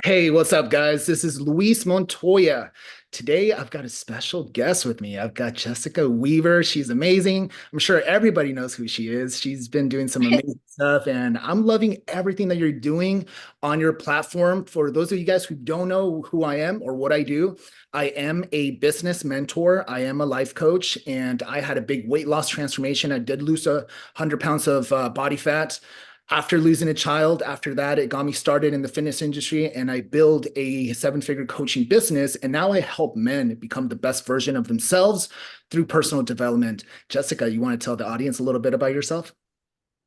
Hey, what's up, guys? This is Luis Montoya. Today, I've got a special guest with me. I've got Jessica Weaver. She's amazing. I'm sure everybody knows who she is. She's been doing some amazing stuff, and I'm loving everything that you're doing on your platform. For those of you guys who don't know who I am or what I do, I am a business mentor. I am a life coach, and I had a big weight loss transformation. I did lose 100 pounds of body fat after losing a child. After that, it got me started in the fitness industry, and I build a seven-figure coaching business. And now I help men become the best version of themselves through personal development. Jessica, you want to tell the audience a little bit about yourself?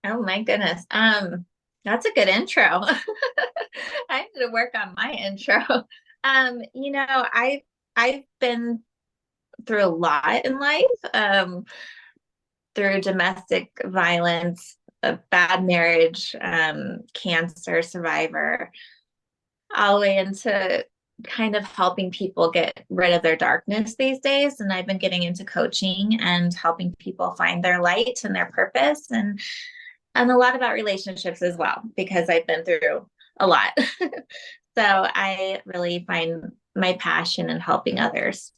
Oh my goodness. That's a good intro. I need to work on my intro. I've been through a lot in life, through domestic violence, a bad marriage, cancer survivor, all the way into kind of helping people get rid of their darkness these days. And I've been getting into coaching and helping people find their light and their purpose and a lot about relationships as well, because I've been through a lot. So I really find my passion in helping others.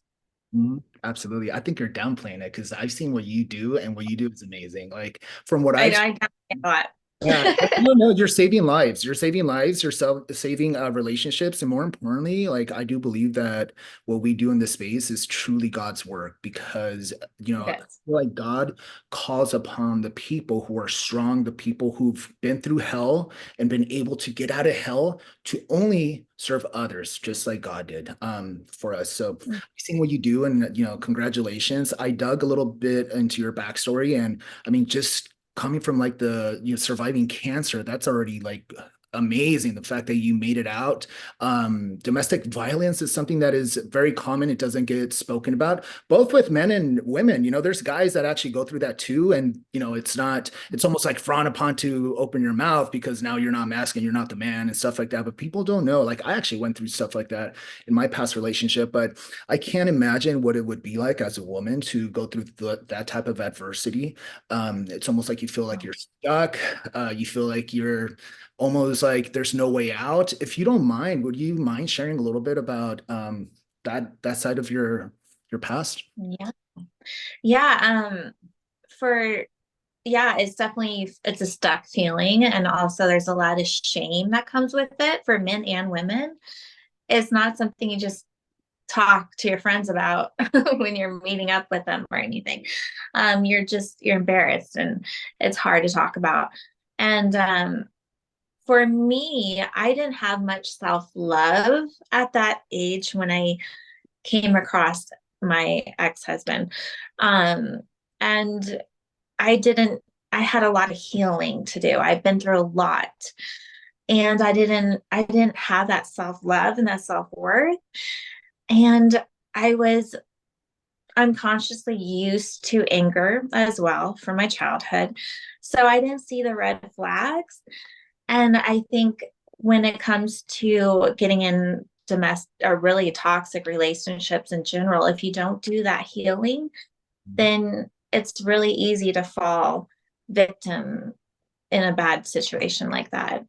Mhm. Absolutely. I think you're downplaying it because I've seen what you do, and what you do is amazing. Like from what I I've know I got a lot. Yeah, no, no, you're saving lives. You're saving lives. You're saving relationships, and more importantly, like I do believe that what we do in this space is truly God's work because I It is. feel like God calls upon the people who are strong, the people who've been through hell and been able to get out of hell to only serve others, just like God did for us. So, seeing what you do, and congratulations. I dug a little bit into your backstory, and I mean, just coming from like the surviving cancer, that's already like amazing. The fact that you made it out. Domestic violence is something that is very common. It doesn't get spoken about, both with men and women. There's guys that actually go through that too, and it's almost like frowned upon to open your mouth because now you're not masculine, you're not the man and stuff like that. But people don't know. Like I actually went through stuff like that in my past relationship, but I can't imagine what it would be like as a woman to go through that type of adversity. It's almost like you feel like you're stuck. You feel like you're almost like there's no way out. If you don't mind, would you mind sharing a little bit about that side of your past? Yeah. Yeah. For yeah, it's a stuck feeling. And also there's a lot of shame that comes with it for men and women. It's not something you just talk to your friends about when you're meeting up with them or anything. You're embarrassed and it's hard to talk about. And for me, I didn't have much self-love at that age when I came across my ex-husband. Um, and I didn't, I had a lot of healing to do. I've been through a lot. And I didn't have that self-love and that self-worth. And I was unconsciously used to anger as well from my childhood. So I didn't see the red flags. And I think when it comes to getting in domestic or really toxic relationships in general, if you don't do that healing, then it's really easy to fall victim in a bad situation like that.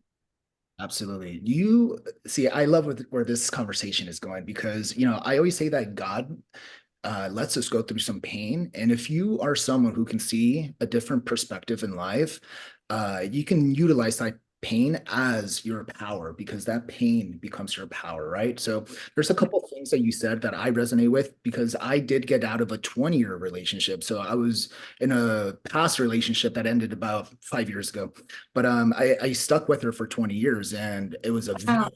Absolutely. You see, I love where this conversation is going because, I always say that God lets us go through some pain. And if you are someone who can see a different perspective in life, you can utilize that pain as your power because that pain becomes your power, right? So there's a couple of things that you said that I resonate with because I did get out of a 20-year relationship. So I was in a past relationship that ended about 5 years ago, but I stuck with her for 20 years, and it was a Oh,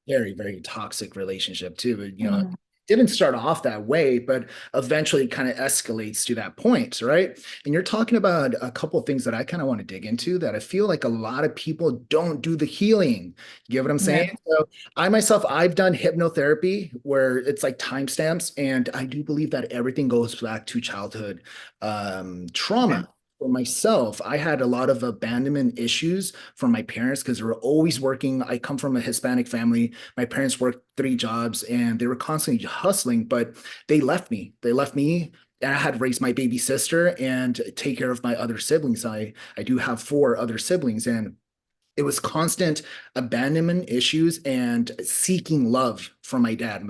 very, very toxic relationship too. mm, Didn't start off that way, but eventually kind of escalates to that point, right? And you're talking about a couple of things that I kind of want to dig into that I feel like a lot of people don't do the healing. You get what I'm saying? no. So I've done hypnotherapy where it's like timestamps, and I do believe that everything goes back to childhood Yeah. trauma. For myself, I had a lot of abandonment issues from my parents because they were always working. I come from a Hispanic family. My parents worked three jobs and they were constantly hustling, but they left me. They left me. And I had to raise my baby sister and take care of my other siblings. I do have four other siblings, and it was constant abandonment issues and seeking love from my dad,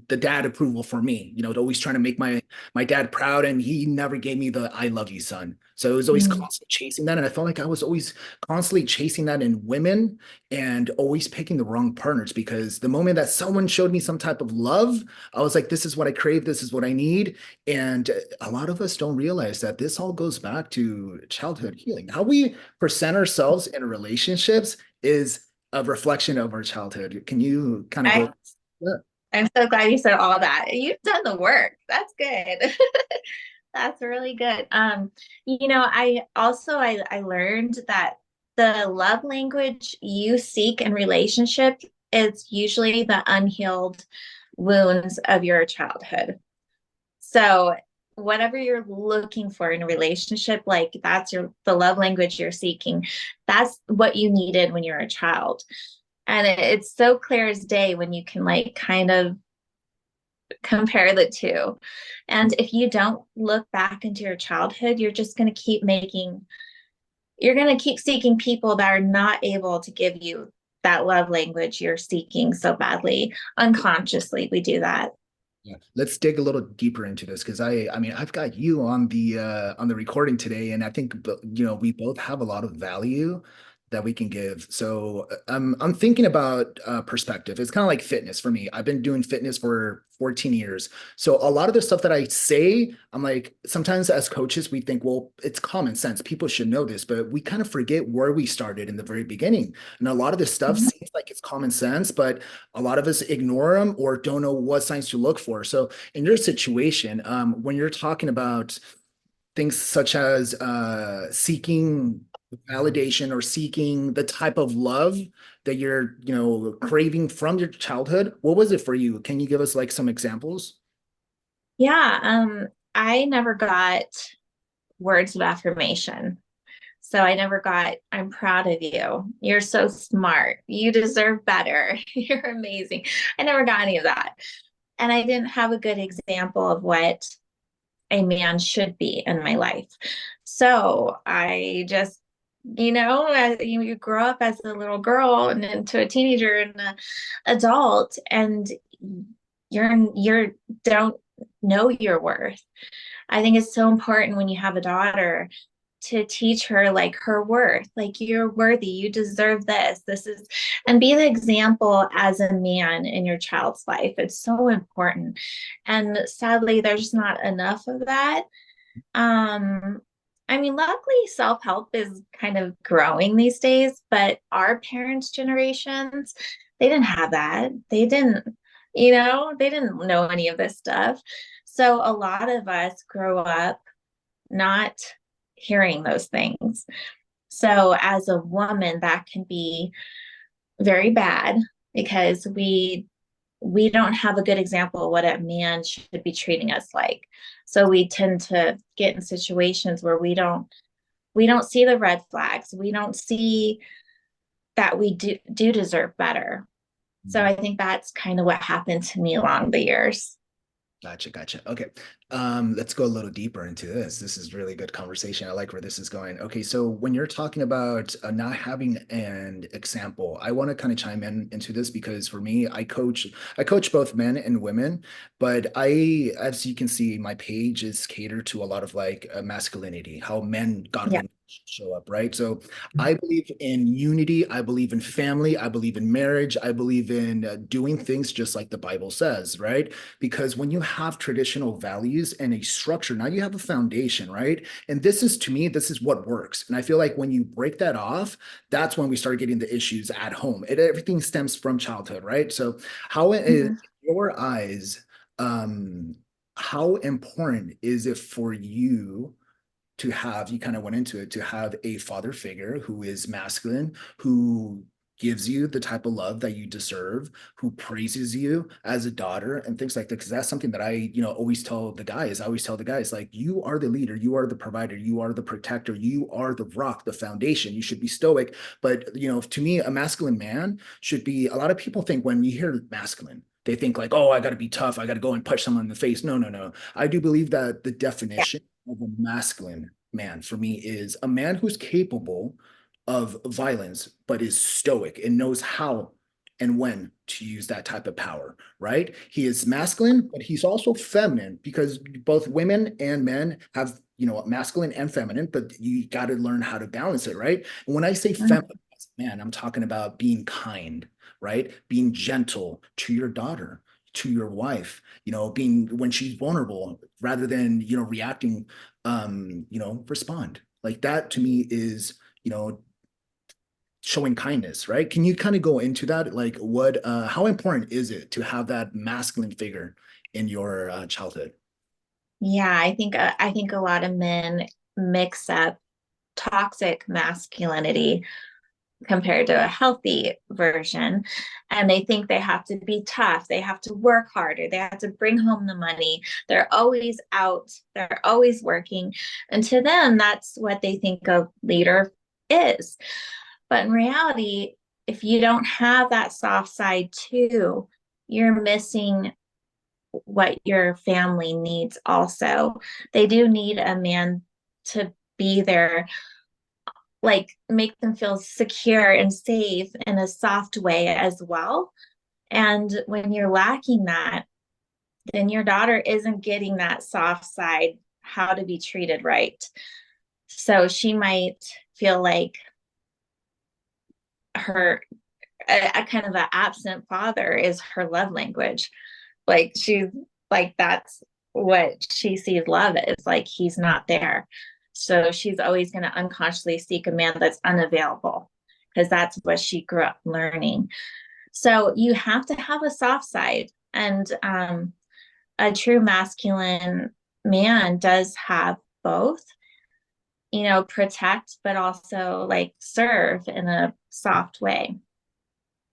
the dad approval for me, always trying to make my dad proud, and he never gave me the "I love you, son." So it was always Mm. constantly chasing that, and I felt like I was always constantly chasing that in women and always picking the wrong partners, because the moment that someone showed me some type of love, I was like, this is what I crave, this is what I need. And a lot of us don't realize that this all goes back to childhood healing. How we present ourselves in relationships is a reflection of our childhood. Can you kind of I go? Yeah. I'm so glad you said all that. You've done the work. That's good. That's really good. I also I learned that the love language you seek in relationship is usually the unhealed wounds of your childhood. So whatever you're looking for in a relationship, like that's the love language you're seeking. That's what you needed when you're a child. And it's so clear as day when you can like kind of compare the two. And if you don't look back into your childhood, you're going to keep seeking people that are not able to give you that love language you're seeking so badly. Unconsciously, we do that. Yeah. Let's dig a little deeper into this, because I mean, I've got you on the recording today, and I think we both have a lot of value that we can give. So I'm thinking about perspective. It's kind of like fitness for me. I've been doing fitness for 14 years. So a lot of the stuff that I say, I'm like, sometimes as coaches, we think, well, it's common sense. People should know this, but we kind of forget where we started in the very beginning. And a lot of this stuff Mhm. seems like it's common sense, but a lot of us ignore them or don't know what signs to look for. So in your situation, when you're talking about things such as seeking validation or seeking the type of love that you're, craving from your childhood, what was it for you? Can you give us like some examples? Yeah, I never got words of affirmation. So I never got, I'm proud of you. You're so smart. You deserve better. You're amazing. I never got any of that. And I didn't have a good example of what a man should be in my life. So I just, you grow up as a little girl and into a teenager and an adult, and you're don't know your worth. I think it's so important when you have a daughter to teach her like her worth, like you're worthy, you deserve this. This is, and be the example as a man in your child's life. It's so important. And sadly, there's not enough of that. Um, I mean, luckily, self help is kind of growing these days, but our parents' generations, they didn't have that. They didn't know any of this stuff. So a lot of us grow up not hearing those things. So as a woman, that can be very bad because we don't have a good example of what a man should be treating us like. So we tend to get in situations where we don't see the red flags. We don't see that we do deserve better. So I think that's kind of what happened to me along the years. Gotcha, gotcha. Okay. Let's go a little deeper into this. This is really good conversation. I like where this is going. Okay, so when you're talking about not having an example, I want to kind of chime in into this, because for me, I coach both men and women, but as you can see, my page is catered to a lot of like masculinity, how men, Yeah. godly men show up, right? So I believe in unity. I believe in family. I believe in marriage. I believe in doing things just like the Bible says, right? Because when you have traditional values and a structure, now you have a foundation, right? And this is, to me, this is what works. And I feel like when you break that off, that's when we start getting the issues at home. Everything stems from childhood, right? So how in Mhm. your eyes, um, how important is it for you to have, you kind of went into it, to have a father figure who is masculine, who gives you the type of love that you deserve, who praises you as a daughter and things like that? Because that's something that I always tell the guys. I always tell the guys, like, you are the leader, you are the provider, you are the protector, you are the rock, the foundation. You should be stoic. But to me, a masculine man should be, a lot of people think when you hear masculine, they think like, oh, I got to be tough. I got to go and punch someone in the face. No, no, no. I do believe that the Yeah. definition of a masculine man for me is a man who's capable of violence, but is stoic and knows how and when to use that type of power, right? He is masculine, but he's also feminine because both women and men have, masculine and feminine, but you got to learn how to balance it, right? And when I say feminine, man, I'm talking about being kind, right? Being gentle to your daughter, to your wife, being when she's vulnerable rather than, reacting, respond. Like that to me is, showing kindness, right? Can you kind of go into that? Like how important is it to have that masculine figure in your childhood? Yeah, I think a lot of men mix up toxic masculinity compared to a healthy version, and they think they have to be tough, they have to work harder, they have to bring home the money, they're always out, they're always working, and to them that's what they think a leader is. But in reality, if you don't have that soft side too, you're missing what your family needs also. They do need a man to be there, like make them feel secure and safe in a soft way as well. And when you're lacking that, then your daughter isn't getting that soft side, how to be treated right. So she might feel like her a kind of an absent father is her love language. Like she's like that's what she sees love is, like he's not there. So she's always going to unconsciously seek a man that's unavailable because that's what she grew up learning. So you have to have a soft side, and a true masculine man does have both, protect, but also like serve in a soft way.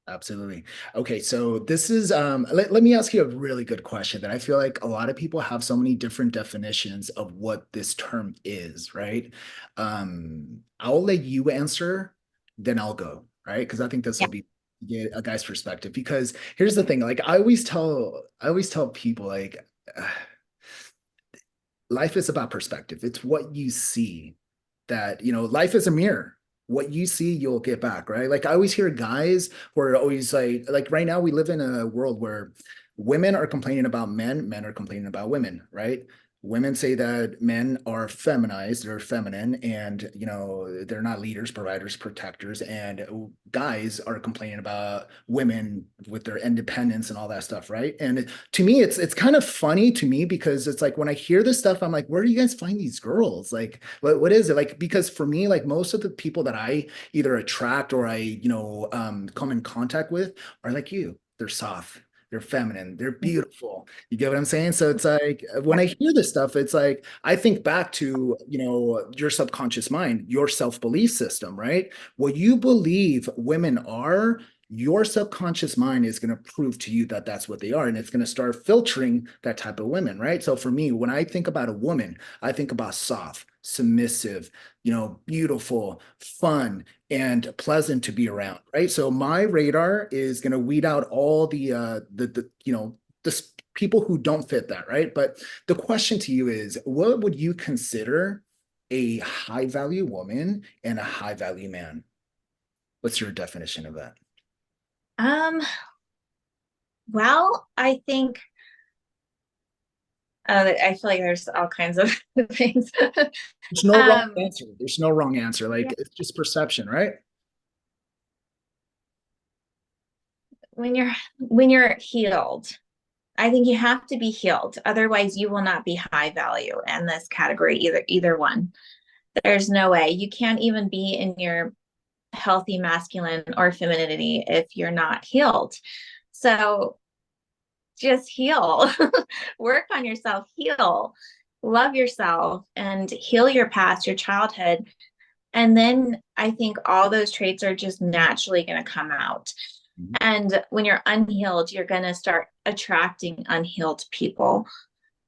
Absolutely. Okay, so this is let me ask you a really good question that I feel like a lot of people have so many different definitions of what this term is, right? I'll let you answer, then I'll go, right? Because I think this Yeah. will be get a guy's perspective. Because here's the thing, like I always tell people like life is about perspective. It's what you see that, life is a mirror. What you see, you'll get back, right? Like I always hear guys who are always like right now we live in a world where women are complaining about men, men are complaining about women, right? Women say that men are feminized, they're feminine, and they're not leaders, providers, protectors. And guys are complaining about women with their independence and all that stuff, right? And to me, it's kind of funny to me because it's like when I hear this stuff, I'm like, where do you guys find these girls? Like, what is it? Like, because for me, like most of the people that I either attract or I, come in contact with are like you. They're soft, they're feminine, they're beautiful. You get what I'm saying? So it's like when I hear this stuff, it's like I think back to, your subconscious mind, your self-belief system, right? What you believe women are, your subconscious mind is going to prove to you that that's what they are. And it's going to start filtering that type of women, right? So for me, when I think about a woman, I think about soft, submissive, beautiful, fun, and pleasant to be around, right? So my radar is going to weed out all the people who don't fit that, right? But the question to you is, what would you consider a high value woman and a high value man? What's your definition of that? Um, well, I think I feel like there's all kinds of things. There's no wrong um, answer. There's no wrong answer. yeah, Like it's just perception, right? when you're healed, I think you have to be healed. Otherwise, you will not be high value in this category either one. There's no way. You can't even be in your healthy masculine or femininity if you're not healed. So just heal. Work on yourself, heal, love yourself, and heal your past, your childhood. And then I think all those traits are just naturally going to come out. Mhm. And when you're unhealed, you're going to start attracting unhealed people.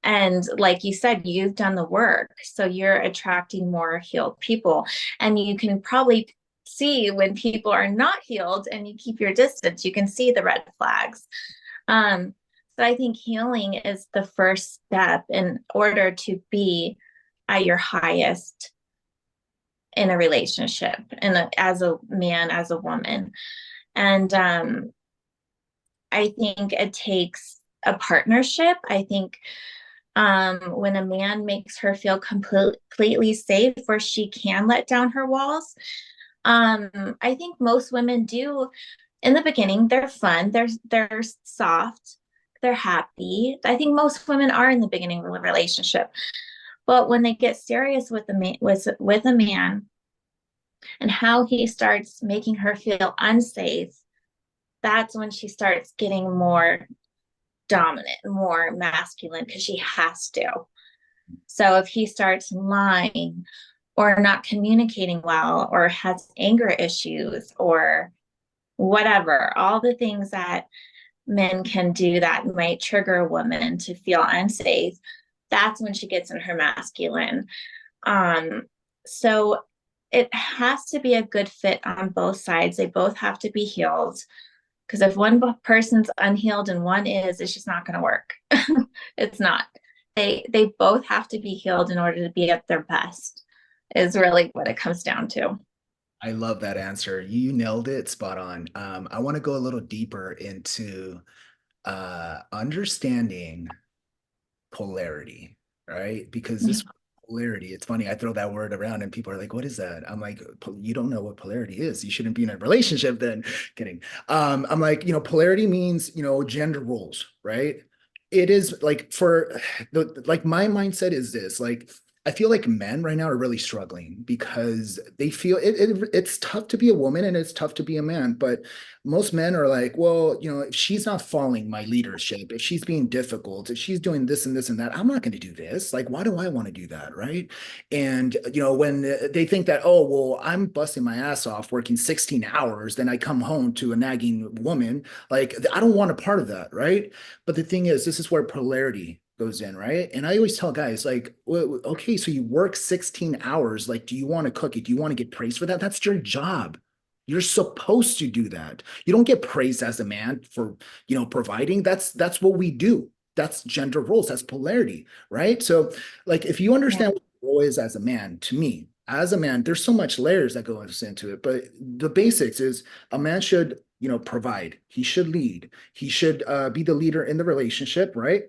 And like you said, you've done the work. So you're attracting more healed people. And you can probably see when people are not healed and you keep your distance, you can see the red flags. Um, so I think healing is the first step in order to be at your highest in a relationship, and as a man, as a woman. And I think it takes a partnership. I think when a man makes her feel completely safe where she can let down her walls, I think most women do in the beginning. They're fun, they're soft, they're happy. I think most women are in the beginning of a relationship. But when they get serious with with a man and how he starts making her feel unsafe, that's when she starts getting more dominant, more masculine, because she has to. So if he starts lying or not communicating well or has anger issues or whatever, all the things that men can do that might trigger a woman to feel unsafe, that's when she gets in her masculine. Um, so it has to be a good fit on both sides. They both have to be healed. Because if one person's unhealed and one is, it's just not going to work. It's not. They both have to be healed in order to be at their best. Is really what it comes down to. I love that answer. You nailed it, spot on. I want to go a little deeper into understanding polarity, right? Because this polarity, it's funny, I throw that word around and people are like, what is that? I'm like, you don't know what polarity is. You shouldn't be in a relationship then. Kidding. I'm like, polarity means, gender roles, right? It is like for like my mindset is this, like, I feel like men right now are really struggling because they feel it's tough to be a woman and it's tough to be a man. But most men are like, well, if she's not following my leadership, if she's being difficult, if she's doing this and this and that, I'm not going to do this. Like, why do I want to do that? Right. And, when they think that, oh, well, I'm busting my ass off working 16 hours, then I come home to a nagging woman, like, I don't want a part of that. Right. But the thing is, this is where polarity goes in, right? And I always tell guys, like, well, okay, so you work 16 hours. Like, do you want to cook it? Do you want to get praised for that? That's your job. You're supposed to do that. You don't get praised as a man for, providing. That's what we do. That's gender roles. That's polarity, right? So, like, if you Yeah. understand what the role is as a man, to me, as a man, there's so much layers that go into it. But the basics is a man should, provide. He should lead. He should be the leader in the relationship, right?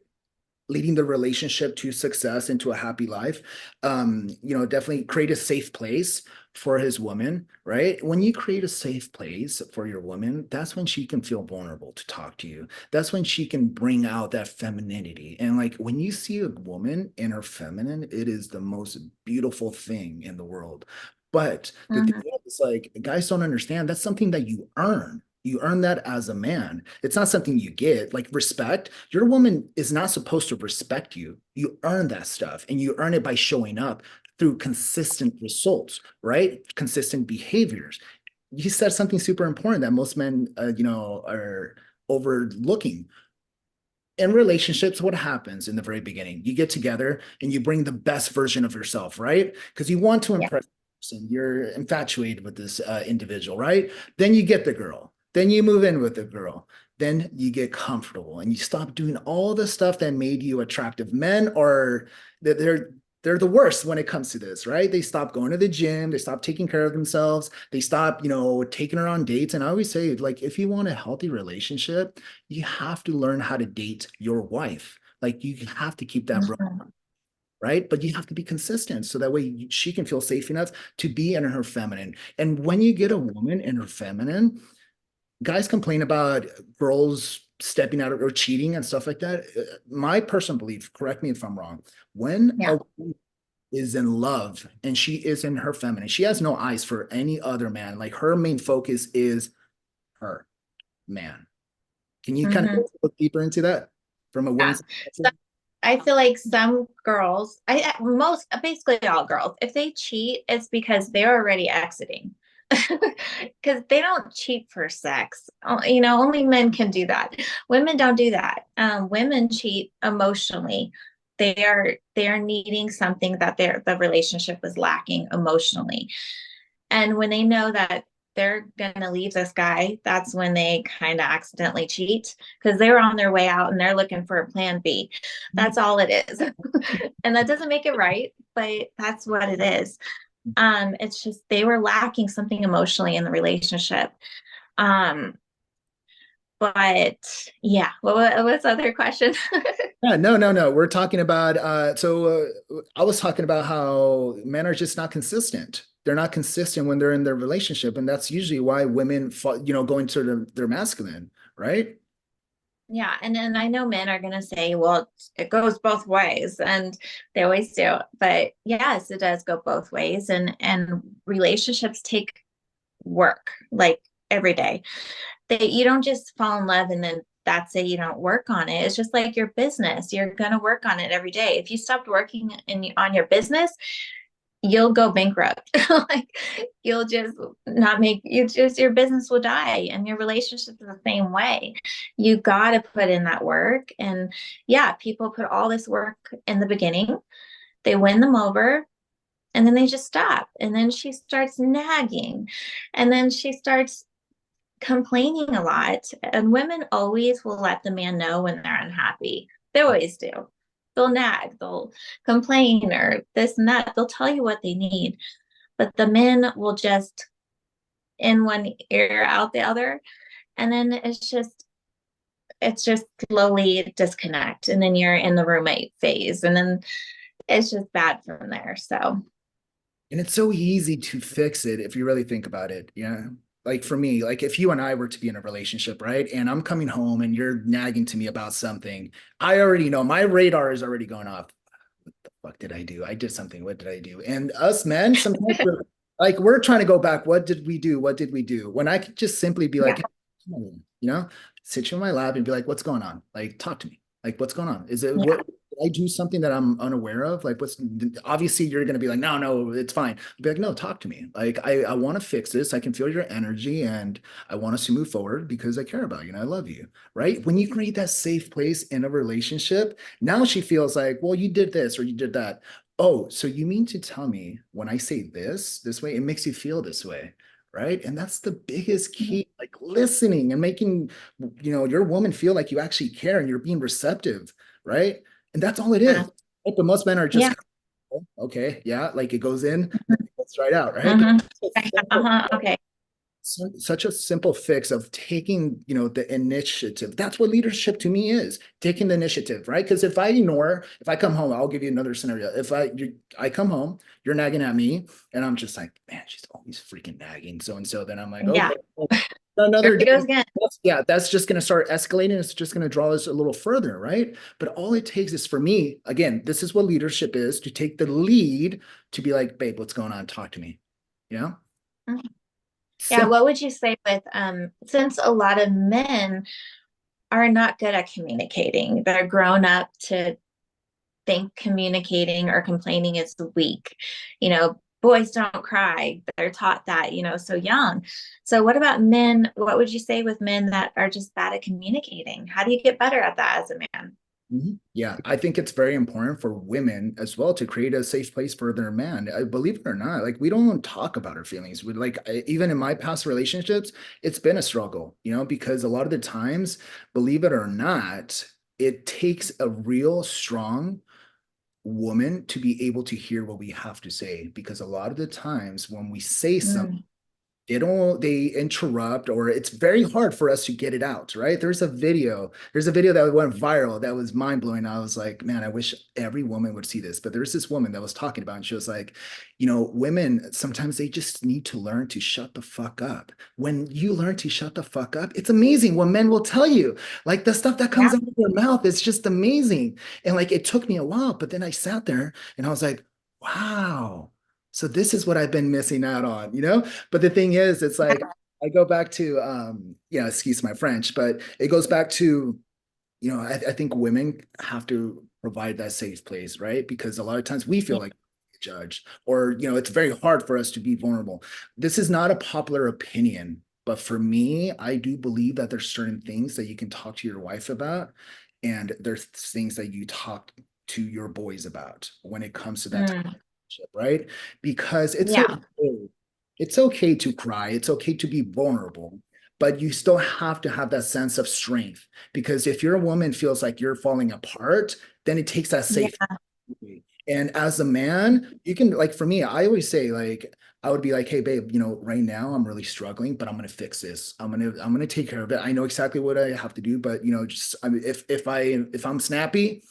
Leading the relationship to success and to a happy life. Definitely create a safe place for his woman, right? When you create a safe place for your woman, that's when she can feel vulnerable to talk to you. That's when she can bring out that femininity. And like when you see a woman in her feminine, it is the most beautiful thing in the world. But the thing Mhm. is, like, guys don't understand that's something that you earn. You earn that as a man. It's not something you get. Like respect, your woman is not supposed to respect you. You earn that stuff and you earn it by showing up through consistent results, right? Consistent behaviors. You said something super important that most men, are overlooking. In relationships, what happens in the very beginning? You get together and you bring the best version of yourself, right? Because you want to Yeah. impress this person. You're infatuated with this individual, right? Then you get the girl. Then you move in with the girl. Then you get comfortable and you stop doing all the stuff that made you attractive. Men are they're the worst when it comes to this, right? They stop going to the gym, they stop taking care of themselves, they stop, taking her on dates. And I always say, like, if you want a healthy relationship, you have to learn how to date your wife. Like you have to keep that, Mhm. right? But you have to be consistent so that way she can feel safe enough to be in her feminine. And when you get a woman in her feminine, guys complain about girls stepping out or cheating and stuff like that. My personal belief, correct me if I'm wrong, when Yeah. a woman is in love and she is in her feminine, she has no eyes for any other man. Like her main focus is her man. Can you kind of Mhm. look deeper into that from a Yeah. woman's So perspective? I feel like some girls, most basically all girls, if they cheat, it's because they're already exiting. Because they don't cheat for sex. Only men can do that. Women don't do that. Women cheat emotionally. They are needing something that the relationship is lacking emotionally. And when they know that they're gonna leave this guy, that's when they kind of accidentally cheat because they're on their way out and they're looking for a plan B. That's all it is. And that doesn't make it right, but that's what it is. It's just they were lacking something emotionally in the relationship. Um, but yeah, what's the other question? Yeah, no, no, no. We're talking about I was talking about how men are just not consistent. They're not consistent when they're in their relationship, and that's usually why women fall, go into their masculine, right? Yeah, and then I know men are going to say, well, it goes both ways, and they always do. But yes, it does go both ways, and relationships take work, like every day. You don't just fall in love and then that's it. You don't work on it. It's just like your business. You're going to work on it every day. If you stopped working on your business, you'll go bankrupt. Like you'll just not make you just your business will die, and your relationship is the same way. You got to put in that work. And yeah, people put all this work in the beginning, they win them over, and then they just stop, and then she starts nagging, and then she starts complaining a lot. And women always will let the man know when they're unhappy. They always do. They'll nag, they'll complain, or this and that. They'll tell you what they need. But the men will just in one ear, out the other. And then it's just slowly disconnect. And then you're in the roommate phase. And then it's just bad from there. So And it's so easy to fix it if you really think about it. Yeah. Like for me, like if you and I were to be in a relationship, right? And I'm coming home and you're nagging to me about something, I already know my radar is already going off. What the fuck did I do? I did something. What did I do? And us men, sometimes we're trying to go back. What did we do? What did we do? When I could just simply be like, yeah, hey, come on, sit you in my lap and be like, what's going on? Like, talk to me. Like, what's going on? Is it yeah, what did I do something that I'm unaware of? Like, what's obviously you're going to be like, no, no, it's fine. I'll be like, no, talk to me. Like, I want to fix this. I can feel your energy and I want us to move forward because I care about you and I love you. Right. When you create that safe place in a relationship, now she feels like, well, you did this or you did that. Oh, so you mean to tell me when I say this way, it makes you feel this way, right? And that's the biggest key, like listening and making, your woman feel like you actually care and you're being receptive, right? And that's all it yeah, is. Right? But most men are just, yeah. okay, yeah, like it goes in, it goes right out, right? But Mm-hmm. it's so simple. Uh-huh. Okay. Such a simple fix of taking, the initiative. That's what leadership to me is, taking the initiative, right? Because if I come home, I'll give you another scenario. If I come home, you're nagging at me, and I'm just like, man, she's always freaking nagging so and so. Then I'm like, Yeah. okay, well, There another it day. goes again. Yeah, that's just going to start escalating. It's just going to draw us a little further, right? But all it takes is for me, again, this is what leadership is, to take the lead, to be like, babe, what's going on? Talk to me. You know, Yeah, simple. what would you say with since a lot of men are not good at communicating, they're grown up to think communicating or complaining is weak. Boys don't cry. They're taught that, so young. So what about men? What would you say with men that are just bad at communicating? How do you get better at that as a man? Mhm. Yeah, I think it's very important for women as well to create a safe place for their man. I believe it or not, like we don't talk about our feelings. We like even in my past relationships, it's been a struggle, because a lot of the times, believe it or not, it takes a real strong woman to be able to hear what we have to say. Because a lot of the times when we say something, Mm, they interrupt, or it's very hard for us to get it out, right? There's a video that went viral that was mind-blowing. I was like, man, I wish every woman would see this. But there's this woman that was talking about, and she was like, women sometimes they just need to learn to shut the fuck up. When you learn to shut the fuck up, it's amazing what men will tell you. Like the stuff that yeah, comes out of their mouth is just amazing. And like it took me a while, but then I sat there and I was like, wow, so this is what I've been missing out on. But the thing is, it's like I go back to excuse my French, but it goes back to, I think women have to provide that safe place, right? Because a lot of times we feel yeah, like judged, or it's very hard for us to be vulnerable. This is not a popular opinion, but for me, I do believe that there's certain things that you can talk to your wife about, and there's things that you talk to your boys about when it comes to that mm, right? Because it's yeah, okay. It's okay to cry. It's okay to be vulnerable, but you still have to have that sense of strength. Because if your woman feels like you're falling apart, then it takes that safe yeah, away. And as a man, you can like for me, I always say like I would be like, hey babe, right now I'm really struggling, but I'm gonna fix this. I'm gonna take care of it. I know exactly what I have to do, but just I mean if I'm snappy,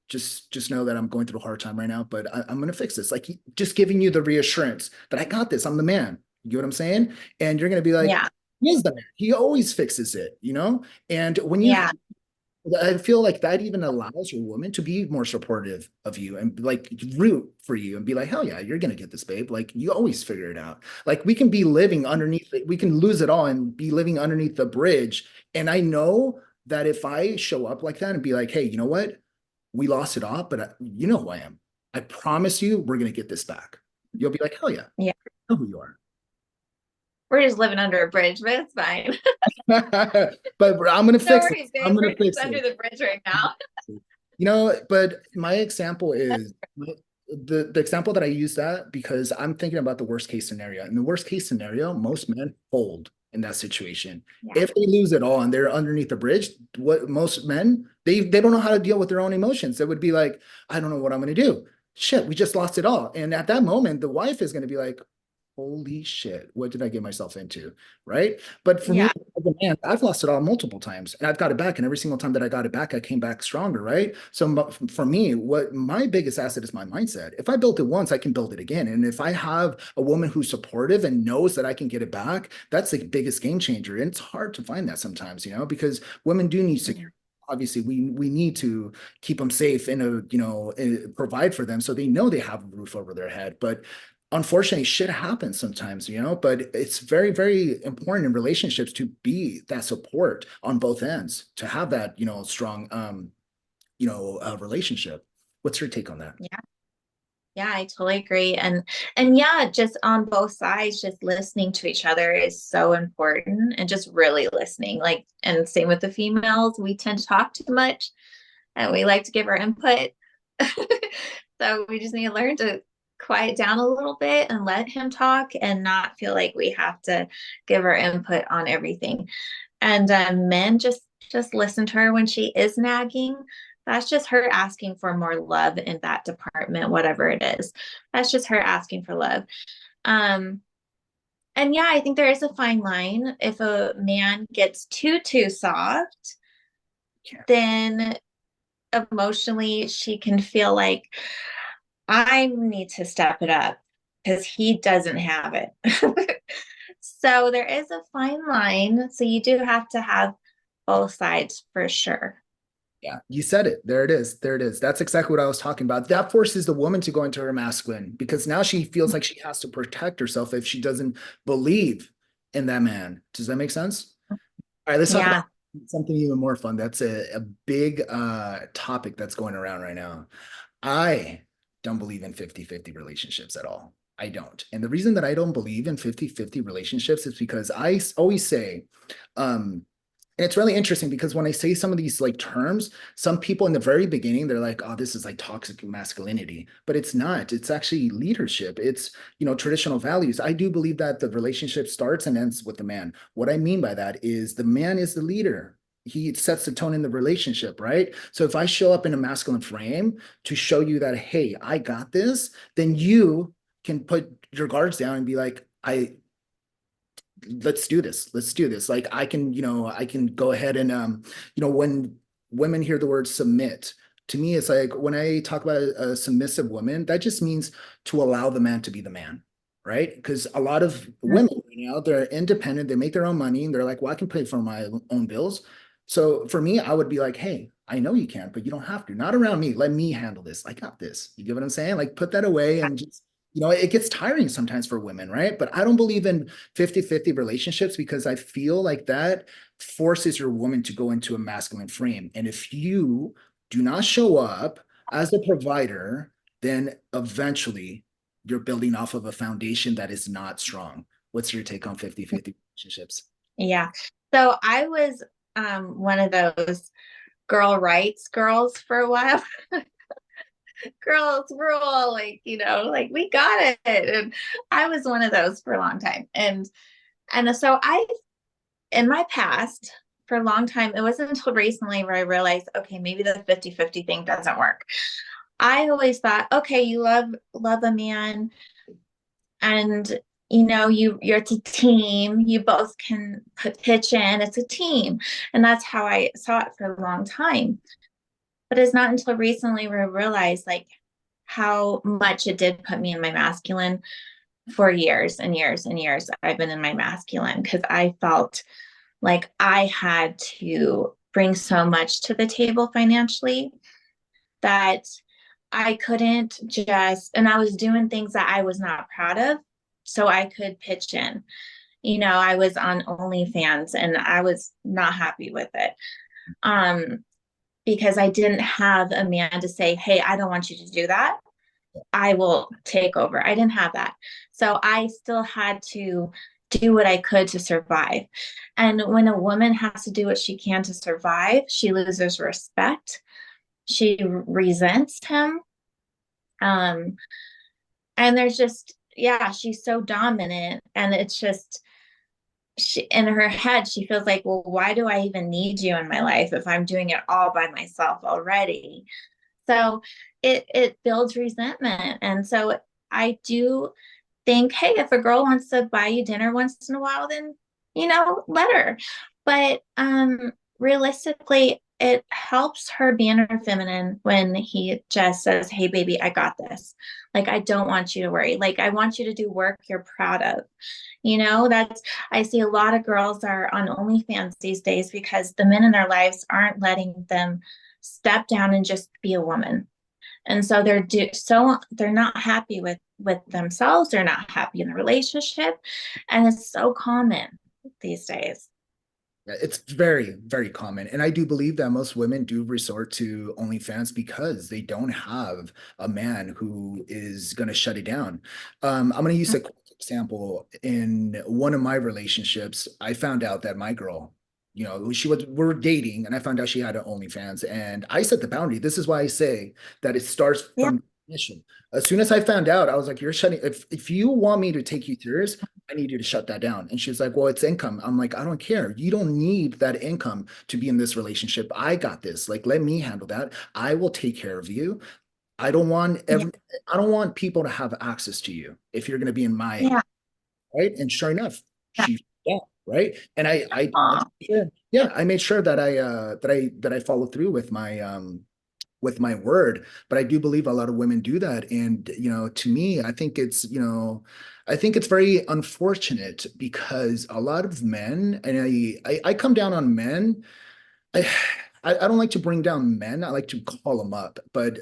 just know that I'm going through a hard time right now, but I'm gonna fix this. Like just giving you the reassurance that I got this. I'm the man. You get what I'm saying? And you're gonna be like, Yeah. he is the man. He always fixes it. And when you Yeah. I feel like that even allows your woman to be more supportive of you and like root for you and be like, hell yeah, you're gonna get this, babe. Like you always figure it out. Like we can be living underneath it, we can lose it all and be living underneath the bridge. And I know that if I show up like that and be like, hey, you know what? We lost it all, but you know who I am. I promise you, we're gonna get this back. You'll be like, hell yeah, Yeah. I know who you are. We're just living under a bridge, but it's fine. But I'm gonna No fix it. worries, I'm babe. gonna We're just fix under it. the bridge right now. But my example is the example that I use that because I'm thinking about the worst case scenario. In the worst case scenario, most men fold in that situation. Yeah. If they lose it all and they're underneath the bridge, what most men they don't know how to deal with their own emotions. They would be like, I don't know what I'm gonna do. Shit, we just lost it all. And at that moment, the wife is gonna be like, holy shit, what did I get myself into? Right. But for me, Yeah. as a man, I've lost it all multiple times and I've got it back. And every single time that I got it back, I came back stronger. Right. So for me, what my biggest asset is my mindset. If I built it once, I can build it again. And if I have a woman who's supportive and knows that I can get it back, that's the biggest game changer. And it's hard to find that sometimes, because women do need security. Obviously, we need to keep them safe and provide for them so they know they have a roof over their head. But unfortunately shit happens sometimes, but it's very, very important in relationships to be that support on both ends, to have that, strong, relationship. What's your take on that? Yeah. Yeah, I totally agree. And yeah, just on both sides, just listening to each other is so important and just really listening. Like, and same with the females, we tend to talk too much and we like to give our input. So we just need to learn to quiet down a little bit and let him talk and not feel like we have to give our input on everything. And men just listen to her when she is nagging. That's just her asking for more love in that department, whatever it is. That's just her asking for love. Um, and yeah, I think there is a fine line. If a man gets too soft, Yeah. then emotionally she can feel like I need to step it up because he doesn't have it. So there is a fine line. So you do have to have both sides for sure. Yeah, you said it. There it is. There it is. That's exactly what I was talking about. That forces the woman to go into her masculine because now she feels like she has to protect herself if she doesn't believe in that man. Does that make sense? All right, let's talk about Yeah. something even more fun. That's a big topic that's going around right now. I don't believe in 50-50 relationships at all. I don't. And the reason that I don't believe in 50-50 relationships is because always say, and it's really interesting because when I say some of these like terms, some people in the very beginning, they're like, oh, this is like toxic masculinity, but it's not. It's actually leadership. It's, traditional values. I do believe that the relationship starts and ends with the man. What I mean by that is the man is the leader. He sets the tone in the relationship, right? So if I show up in a masculine frame to show you that, hey, I got this, then you can put your guards down and be like, let's do this. Let's do this. Like I can go ahead and when women hear the word submit, to me, it's like when I talk about a submissive woman, that just means to allow the man to be the man, right? Because a lot of women right now, they're independent, they make their own money, and they're like, well, I can pay for my own bills. So for me, I would be like, hey, I know you can, but you don't have to. Not around me. Let me handle this. I got this. You get what I'm saying? Like put that away and just it gets tiring sometimes for women, right? But I don't believe in 50-50 relationships because I feel like that forces your woman to go into a masculine frame. And if you do not show up as a provider, then eventually you're building off of a foundation that is not strong. What's your take on 50-50 relationships? Yeah. So I was one of those girl rights girls for a while. Girls rule, like, like we got it. And I was one of those for a long time. And so I in my past for a long time, it wasn't until recently where I realized, okay, maybe the 50-50 thing doesn't work. I always thought, okay, you love a man, and it's a team. You both can pitch in. It's a team, and that's how I saw it for a long time. But it's not until recently where I realized like how much it did put me in my masculine. For years and years and years, I've been in my masculine because I felt like I had to bring so much to the table financially that I couldn't just, and I was doing things that I was not proud of. So I could pitch in. I was on OnlyFans and I was not happy with it. Um, because I didn't have a man to say, hey, I don't want you to do that. I will take over. I didn't have that. So I still had to do what I could to survive. And when a woman has to do what she can to survive, she loses respect. She resents him. Um, and there's just, yeah, she's so dominant. And it's just, in her head, she feels like, well, why do I even need you in my life if I'm doing it all by myself already? So it builds resentment. And so I do think, hey, if a girl wants to buy you dinner once in a while, then let her. But realistically, it helps her be in her feminine when he just says, hey, baby, I got this. Like, I don't want you to worry. Like, I want you to do work you're proud of. That's, I see a lot of girls are on OnlyFans these days because the men in their lives aren't letting them step down and just be a woman. And so they're not happy with themselves. They're not happy in the relationship, and it's so common these days. Yeah, it's very, very common. And I do believe that most women do resort to OnlyFans because they don't have a man who is going to shut it down. I'm going to use a quick example. In one of my relationships, I found out that my girl, we're dating, and I found out she had an OnlyFans. And I set the boundary. This is why I say that it starts Yeah, from the mission. As soon as I found out, I was like, you're shutting, if you want me to take you serious, I need you to shut that down. And she's like, well, it's income. I'm like, I don't care. You don't need that income to be in this relationship. I got this. Like, let me handle that. I will take care of you. I don't want yeah, I don't want people to have access to you if you're going to be in my yeah, right. And sure enough, yeah. she yeah, right. And Aw, I made sure that I followed through with my word. But I do believe a lot of women do that. And, to me, I think it's very unfortunate because a lot of men, and I come down on men. I, I don't like to bring down men. I like to call them up. But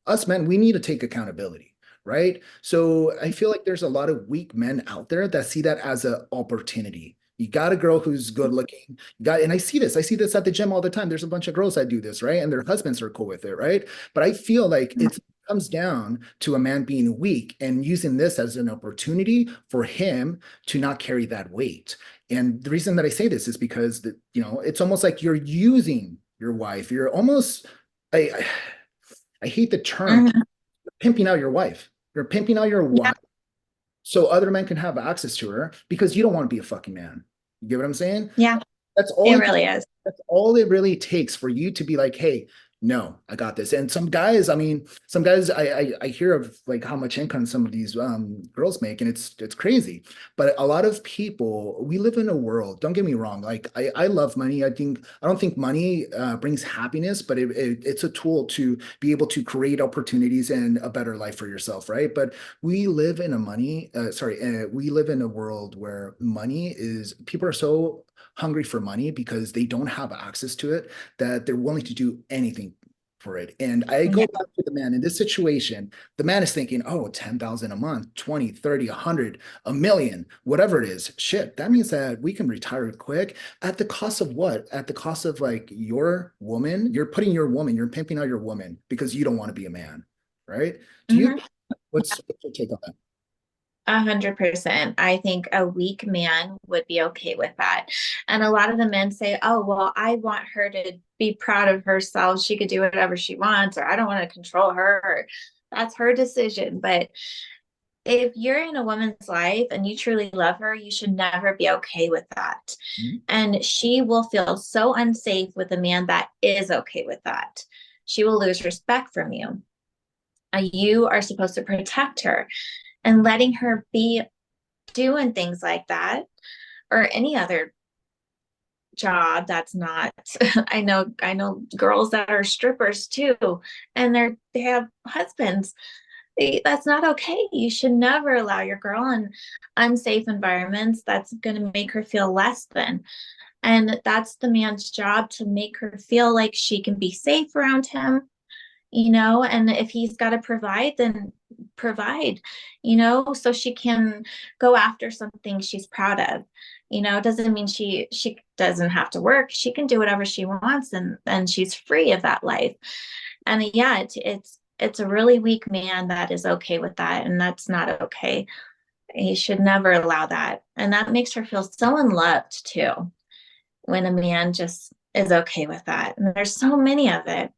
us men, we need to take accountability, right? So I feel like there's a lot of weak men out there that see that as an opportunity. You got a girl who's good looking. And I see this at the gym all the time. There's a bunch of girls that do this, right? And their husbands are cool with it, right? But I feel like it comes down to a man being weak and using this as an opportunity for him to not carry that weight. And the reason that I say this is because it's almost like you're using your wife. You're almost I I hate the term mhm. pimping out your wife. You're pimping out your Yeah, wife so other men can have access to her because you don't want to be a fucking man. You get what I'm saying? yeah, That's all it you really is. that's all it really takes for you to be like, hey, no, I got this. And some guys I hear of like how much income some of these girls make, and it's crazy. But a lot of people, we live in a world, don't get me wrong, like I love money. I don't think money brings happiness, but it's a tool to be able to create opportunities and a better life for yourself, right? But we live in a world where money is people are so hungry for money because they don't have access to it, that they're willing to do anything for it. And I go Yeah, back to the man in this situation. The man is thinking, oh, 10,000 a month, 20, 30, 100, a million, whatever it is. Shit, that means that we can retire quick at the cost of what? At the cost of like your woman, you're pimping out your woman because you don't want to be a man, right? Do you, mhm. what's your take on that? 100%. I think a weak man would be okay with that. And a lot of the men say, oh, well, I want her to be proud of herself. She could do whatever she wants, or I don't want to control her. Or, that's her decision. But if you're in a woman's life and you truly love her, you should never be okay with that. Mhm. And she will feel so unsafe with a man that is okay with that. She will lose respect from you. You are supposed to protect her, and letting her be doing things like that or any other job that's not I know girls that are strippers too, and they have husbands. That's not okay. You should never allow your girl in unsafe environments. That's going to make her feel less than. And that's the man's job, to make her feel like she can be safe around him, and if he's got to provide, then provide, so she can go after something she's proud of. It doesn't mean she doesn't have to work. She can do whatever she wants, and she's free of that life. And yeah, it's a really weak man that is okay with that, and that's not okay. He should never allow that. And that makes her feel so unloved too, when a man just is okay with that. And there's so many of it.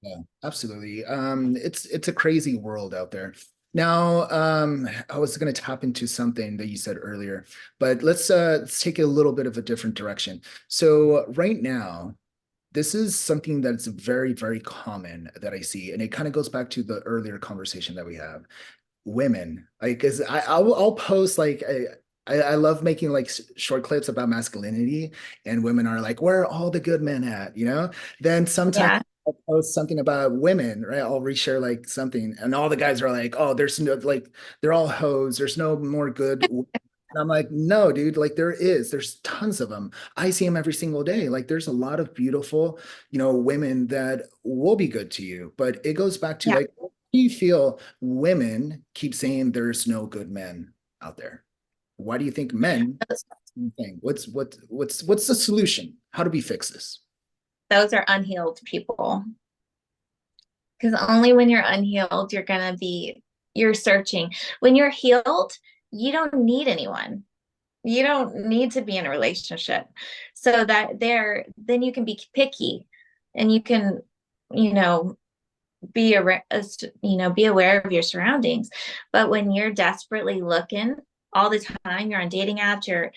Yeah, absolutely. It's a crazy world out there. Now, I was going to tap into something that you said earlier, but let's take it a little bit of a different direction. So right now, this is something that's very, very common that I see, and it kind of goes back to the earlier conversation that we have. Women, like, because I'll post like I love making like short clips about masculinity, and women are like, where are all the good men at? Then sometimes Yeah. I'll post something about women, right? I'll reshare like something, and all the guys are like, oh, there's no, like, they're all hoes. There's no more good. And I'm like, no, dude, like there's tons of them. I see them every single day. Like there's a lot of beautiful, women that will be good to you. But it goes back to Yeah. like, do you feel women keep saying there's no good men out there? Why do you think men think? What's the solution? How do we fix this? Those are unhealed people. Because only when you're unhealed, you're searching. When you're healed, you don't need anyone. You don't need to be in a relationship. So then you can be picky, and you can, you know, be aware of your surroundings. But when you're desperately looking all the time, you're on dating apps, you're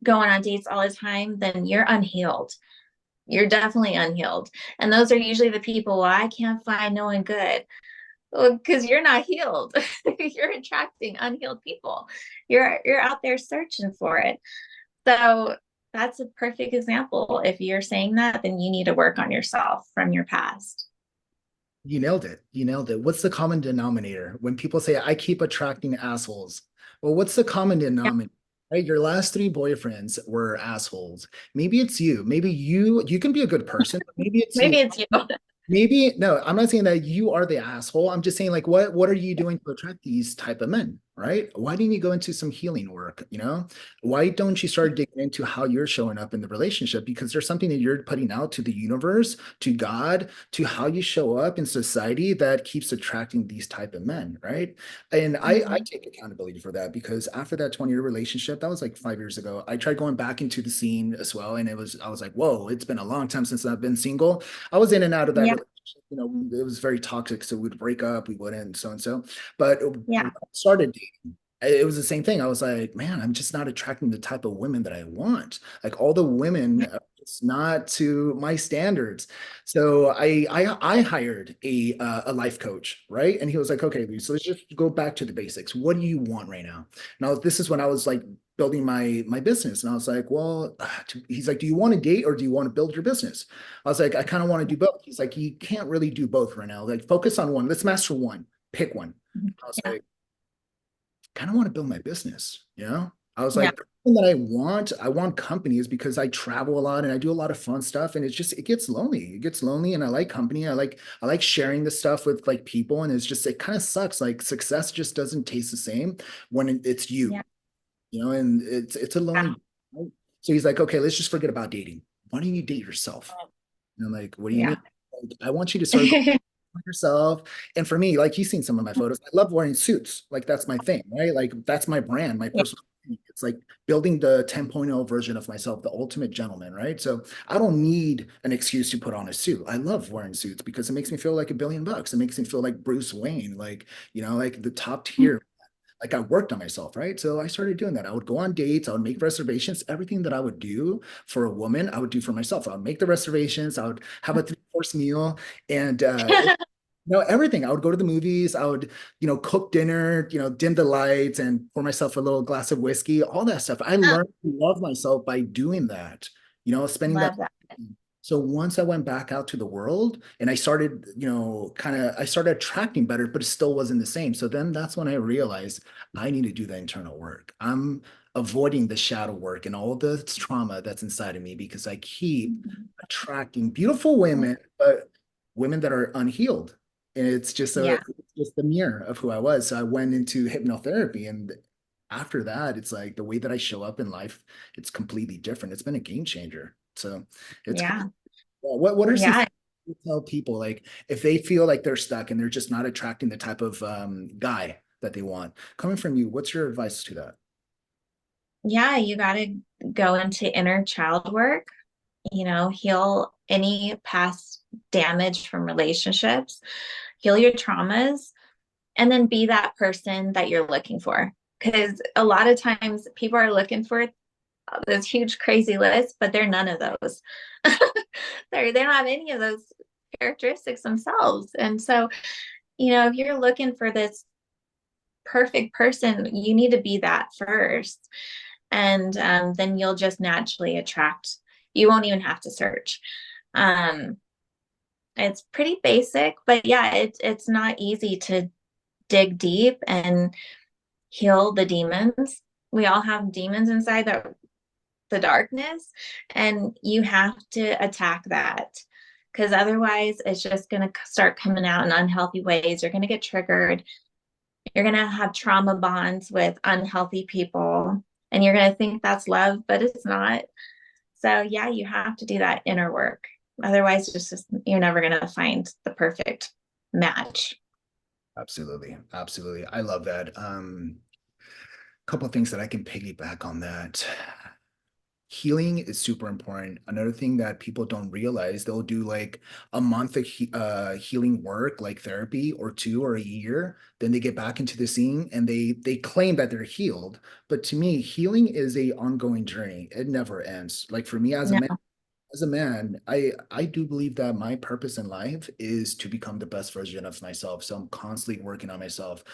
going on dates all the time, then you're unhealed. You're definitely unhealed. And those are usually the people, well, I can't find no one good. Well, because you're not healed. You're attracting unhealed people. You're out there searching for it. So that's a perfect example. If you're saying that, then you need to work on yourself from your past. You nailed it. You nailed it. What's the common denominator when people say I keep attracting assholes? Well, what's the common Yeah. denominator? Right? Your last three boyfriends were assholes. Maybe it's you. Maybe you can be a good person, but maybe it's you. Maybe it's you. Maybe no, I'm not saying that you are the asshole. I'm just saying like what are you doing to attract these type of men, right? Why didn't you go into some healing work, Why don't you start digging into how you're showing up in the relationship? Because there's something that you're putting out to the universe, to God, to how you show up in society that keeps attracting these type of men, right? And I Mhm. take accountability for that because after that 20-year relationship, that was like 5 years ago, I tried going back into the scene as well. And I was like, whoa, it's been a long time since I've been single. I was in and out of that Yeah. relationship. It was very toxic. So we'd break up, we wouldn't, so and so. But when Yeah. I started dating, it was the same thing. I was like, man, I'm just not attracting the type of women that I want. Like all the women, it's not to my standards. So I hired a life coach, right? And he was like, okay, Lee, so let's just go back to the basics. What do you want right now? Now this is when I was like building my business, and I was like, well, he's like, do you want to date or do you want to build your business? I was like, I kind of want to do both. He's like, you can't really do both right now. Like, focus on one. Let's master one. Pick one. I was Yeah. like, kind of want to build my business. I was Yeah. like, the thing that I want companies because I travel a lot and I do a lot of fun stuff, and it gets lonely. It gets lonely, and I like company. I like sharing this stuff with like people, and it kind of sucks. Like success just doesn't taste the same when it's you, Yeah. and it's a Yeah. lonely. Right? So he's like, okay, let's just forget about dating. Why don't you date yourself? And I'm like, what do you mean? Yeah. Like, I want you to start going for yourself. And for me, like you've seen some of my photos, I love wearing suits. Like that's my thing, right? Like that's my brand, my Yeah. personal brand. It's like building the 10.0 version of myself, the ultimate gentleman, right? So I don't need an excuse to put on a suit. I love wearing suits because it makes me feel like $1 billion. It makes me feel like Bruce Wayne, like, like the top tier, like I worked on myself, right? So I started doing that. I would go on dates, I would make reservations. Everything that I would do for a woman, I would do for myself. I would make the reservations, I would have a 3-course meal. And Everything. I would go to the movies. I would, cook dinner, dim the lights and pour myself a little glass of whiskey, all that stuff. I Oh, learned to love myself by doing that, spending that. love that. So once I went back out to the world and I started, I started attracting better, but it still wasn't the same. So then that's when I realized I need to do the internal work. I'm avoiding the shadow work and all the trauma that's inside of me because I keep Mhm. attracting beautiful women, but women that are unhealed. And Yeah, it's just the mirror of who I was. So I went into hypnotherapy, and after that, it's like the way that I show up in life, it's completely different. It's been a game changer. So it's cool. yeah, What are some things yeah. you tell people like if they feel like they're stuck and they're just not attracting the type of guy that they want? Coming from you, what's your advice to that? Yeah, you got to go into inner child work, heal any past damage from relationships, heal your traumas, and then be that person that you're looking for. Because a lot of times people are looking for this huge, crazy list, but they're none of those. They don't have any of those characteristics themselves. And so, if you're looking for this perfect person, you need to be that first. And then you'll just naturally attract, you won't even have to search. Um, it's pretty basic, but yeah, it's not easy to dig deep and heal the demons. We all have demons inside that the darkness, and you have to attack that because otherwise it's just going to start coming out in unhealthy ways. You're going to get triggered. You're going to have trauma bonds with unhealthy people, and you're going to think that's love, but it's not. So yeah, you have to do that inner work. Otherwise, it's just you're never going to find the perfect match. Absolutely. Absolutely. I love that. Couple of things that I can piggyback on that. Healing is super important. Another thing that people don't realize, they'll do like a month of healing work, like therapy, or two or a year. Then they get back into the scene and they claim that they're healed. But to me, healing is a ongoing journey. It never ends. Like for me No. as a man, I do believe that my purpose in life is to become the best version of myself. So I'm constantly working on myself.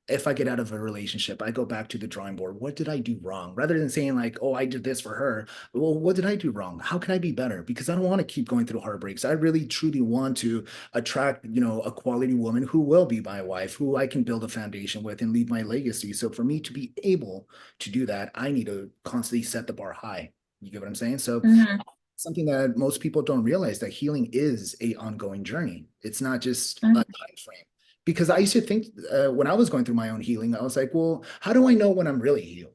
If I get out of a relationship, I go back to the drawing board. What did I do wrong? Rather than saying like, "Oh, I did this for her." Well, what did I do wrong? How can I be better? Because I don't want to keep going through heartbreaks. I really truly want to attract, a quality woman who will be my wife, who I can build a foundation with and leave my legacy. So for me to be able to do that, I need to constantly set the bar high. You get what I'm saying? So Mhm. something that most people don't realize that healing is a ongoing journey. It's not just a Mhm. time frame. Because I used to think when I was going through my own healing, I was like, well, how do I know when I'm really healed?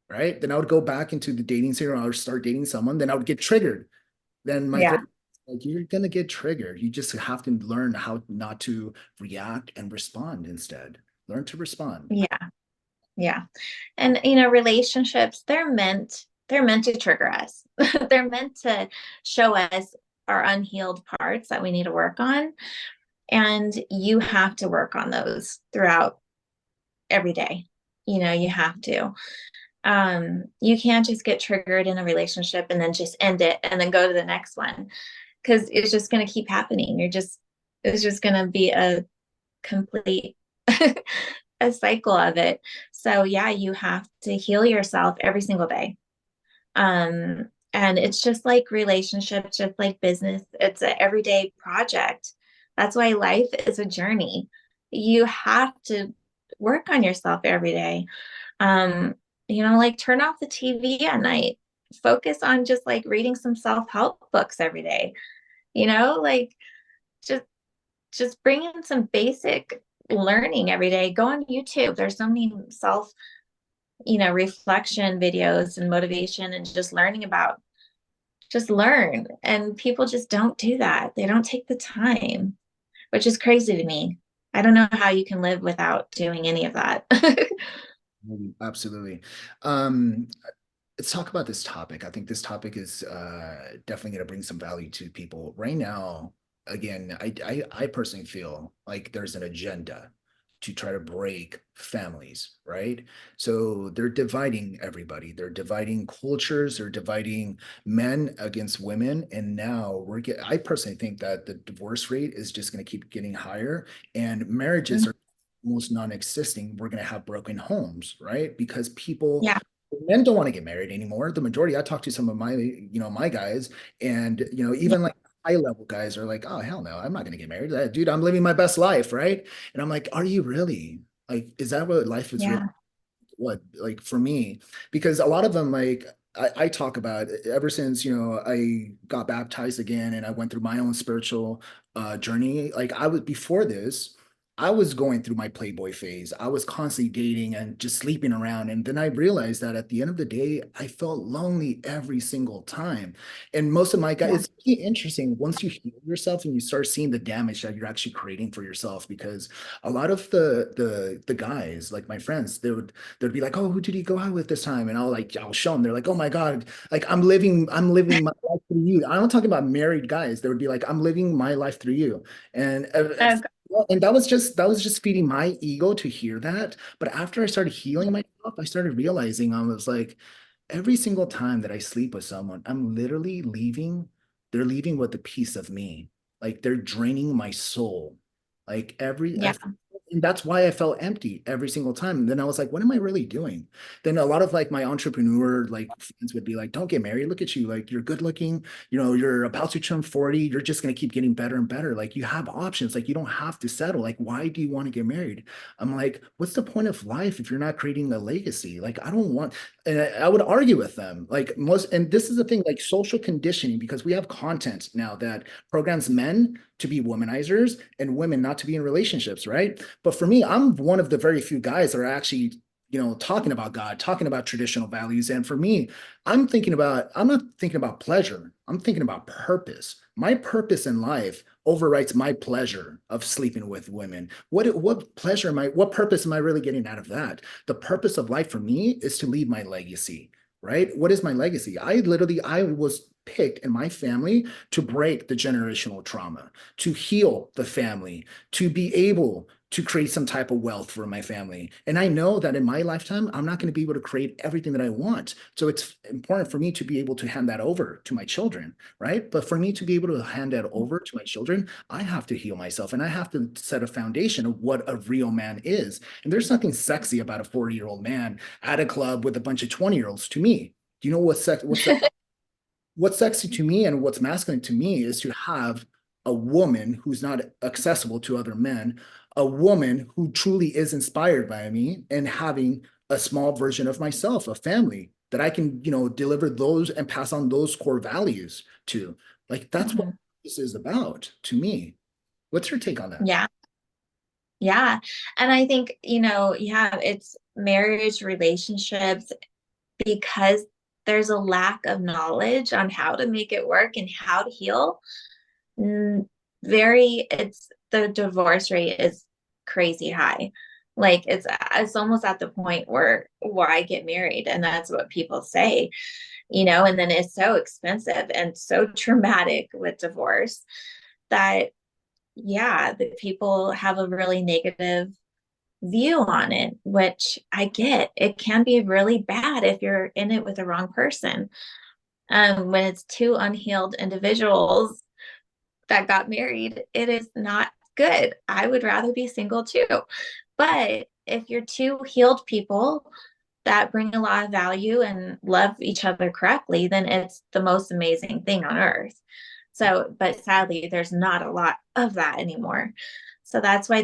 Right? Then I would go back into the dating scene, or I would start dating someone, then I would get triggered. Then my Yeah. therapist, like, you're gonna get triggered. You just have to learn how not to react and respond instead. Learn to respond. Yeah. Yeah. And relationships, they're meant to trigger us. They're meant to show us our unhealed parts that we need to work on. And you have to work on those throughout every day. You have to. You can't just get triggered in a relationship and then just end it and then go to the next one because it's just going to keep happening. It's just going to be a complete a cycle of it. So yeah, you have to heal yourself every single day. And it's just like relationships, just like business. It's an everyday project. That's why life is a journey. You have to work on yourself every day. Um, like turn off the TV at night. Focus on just like reading some self-help books every day. Like just bring in some basic learning every day. Go on YouTube. There's so many reflection videos and motivation and just learning about just learn. And people just don't do that. They don't take the time, which is crazy to me. I don't know how you can live without doing any of that. Absolutely. Um, let's talk about this topic. I think this topic is definitely going to bring some value to people. Right now, again, I personally feel like there's an agenda to try to break families, right? So they're dividing everybody. They're dividing cultures. They're dividing men against women. And now I personally think that the divorce rate is just going to keep getting higher, and marriages Mhm. are almost non-existing. We're going to have broken homes, right? Because people, Yeah, men don't want to get married anymore. The majority, I talked to some of my, my guys, and, yeah, even like high level guys are like, oh, hell no, I'm not going to get married. Dude, I'm living my best life, right? And I'm like, are you really? Like, is that what life is really? yeah, What, like, for me? Because a lot of them, like, I talk about ever since, I got baptized again and I went through my own spiritual journey. Like, I was before this, I was going through my Playboy phase. I was constantly dating and just sleeping around. And then I realized that at the end of the day, I felt lonely every single time. And most of my guys, yeah. it's really interesting once you heal yourself and you start seeing the damage that you're actually creating for yourself. Because a lot of the guys, like my friends, they'd be like, "Oh, who did he go out with this time?" And I'll show them. They're like, "Oh my God, like I'm living my life through you." I'm not talking about married guys. They would be like, "I'm living my life through you," and Uh, that was just feeding my ego to hear that. But after I started healing myself, I started realizing I was like, every single time that I sleep with someone, I'm literally leaving. They're leaving with a piece of me. Like they're draining my soul. Like yeah, and that's why I felt empty every single time. And then I was like, what am I really doing? Then a lot of like my entrepreneur like friends would be like, don't get married. Look at you. Like you're good looking, you're about to turn 40. You're just gonna keep getting better and better. Like you have options. Like you don't have to settle. Like, why do you want to get married? I'm like, what's the point of life if you're not creating a legacy? Like, I don't want, and I would argue with them. Like most, and this is the thing, like social conditioning, because we have content now that programs men to be womanizers and women not to be in relationships, right? But for me, I'm one of the very few guys that are actually, talking about God, talking about traditional values. And for me, I'm not thinking about pleasure. I'm thinking about purpose. My purpose in life overwrites my pleasure of sleeping with women. What purpose am I really getting out of that? The purpose of life for me is to leave my legacy, right? What is my legacy? I was picked in my family to break the generational trauma, to heal the family, to be able to create some type of wealth for my family. And I know that in my lifetime, I'm not going to be able to create everything that I want. So it's important for me to be able to hand that over to my children, right? But for me to be able to hand that over to my children, I have to heal myself and I have to set a foundation of what a real man is. And there's nothing sexy about a 40-year-old man at a club with a bunch of 20-year-olds to me. Do you know what's sexy to me and what's masculine to me is to have a woman who's not accessible to other men, a woman who truly is inspired by me, and having a small version of myself, a family that I can, deliver those and pass on those core values to. Like that's what mhm. this is about to me. What's your take on that? Yeah, yeah. And I think, yeah, it's marriage, relationships, because there's a lack of knowledge on how to make it work and how to heal. Mm, it's the divorce rate is crazy high. Like it's almost at the point where why get married? And that's what people say, and then it's so expensive and so traumatic with divorce that yeah, the people have a really negative view on it, which I get. It can be really bad if you're in it with the wrong person. When it's two unhealed individuals that got married, it is not good. I would rather be single too. But if you're two healed people that bring a lot of value and love each other correctly, then it's the most amazing thing on earth. So, but sadly, there's not a lot of that anymore. So that's why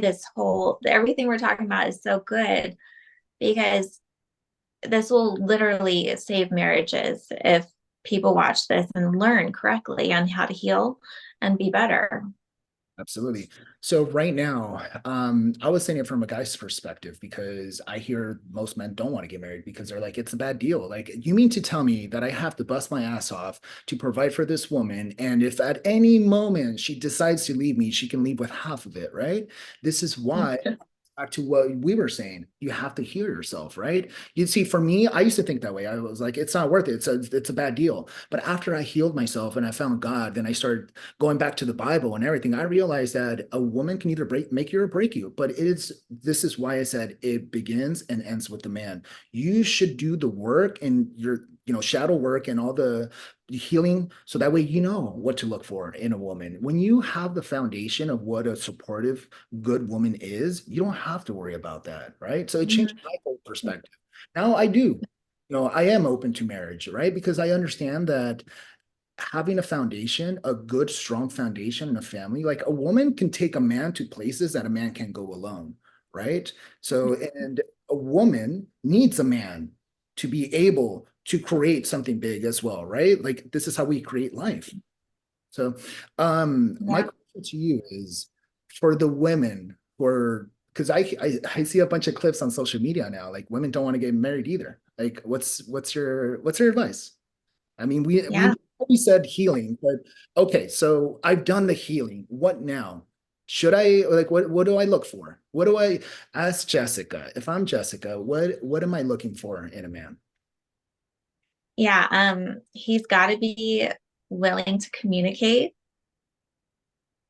everything we're talking about is so good because this will literally save marriages if people watch this and learn correctly on how to heal and be better. Absolutely. So right now, I was saying it from a guy's perspective because I hear most men don't want to get married because they're like, it's a bad deal. Like, you mean to tell me that I have to bust my ass off to provide for this woman, and if at any moment she decides to leave me, she can leave with half of it, right? This is why. back to what we were saying, you have to heal yourself, right? You see, for me, I used to think that way. I was like, it's not worth it. It's a bad deal. But after I healed myself and I found God, then I started going back to the Bible and everything. I realized that a woman can either make you or break you. But this is why I said it begins and ends with the man. You should do the work and your shadow work and all the healing so that way you know what to look for in a woman. When you have the foundation of what a supportive good woman is, you don't have to worry about that, right? So it changed Mhm. my whole perspective. Now I do. I am open to marriage, right? Because I understand that having a foundation, a good, strong foundation in a family, like a woman can take a man to places that a man can't go alone, right? So, and a woman needs a man to be able to create something big as well, right? Like this is how we create life. So, my Yeah. question to you is for the women who are, because I see a bunch of clips on social media now, like women don't want to get married either. Like, what's your advice? I mean, Yeah. we said healing, but okay, so I've done the healing. What now? Should I like what do I look for? What do I ask Jessica? If I'm Jessica, what am I looking for in a man? Yeah. He's got to be willing to communicate.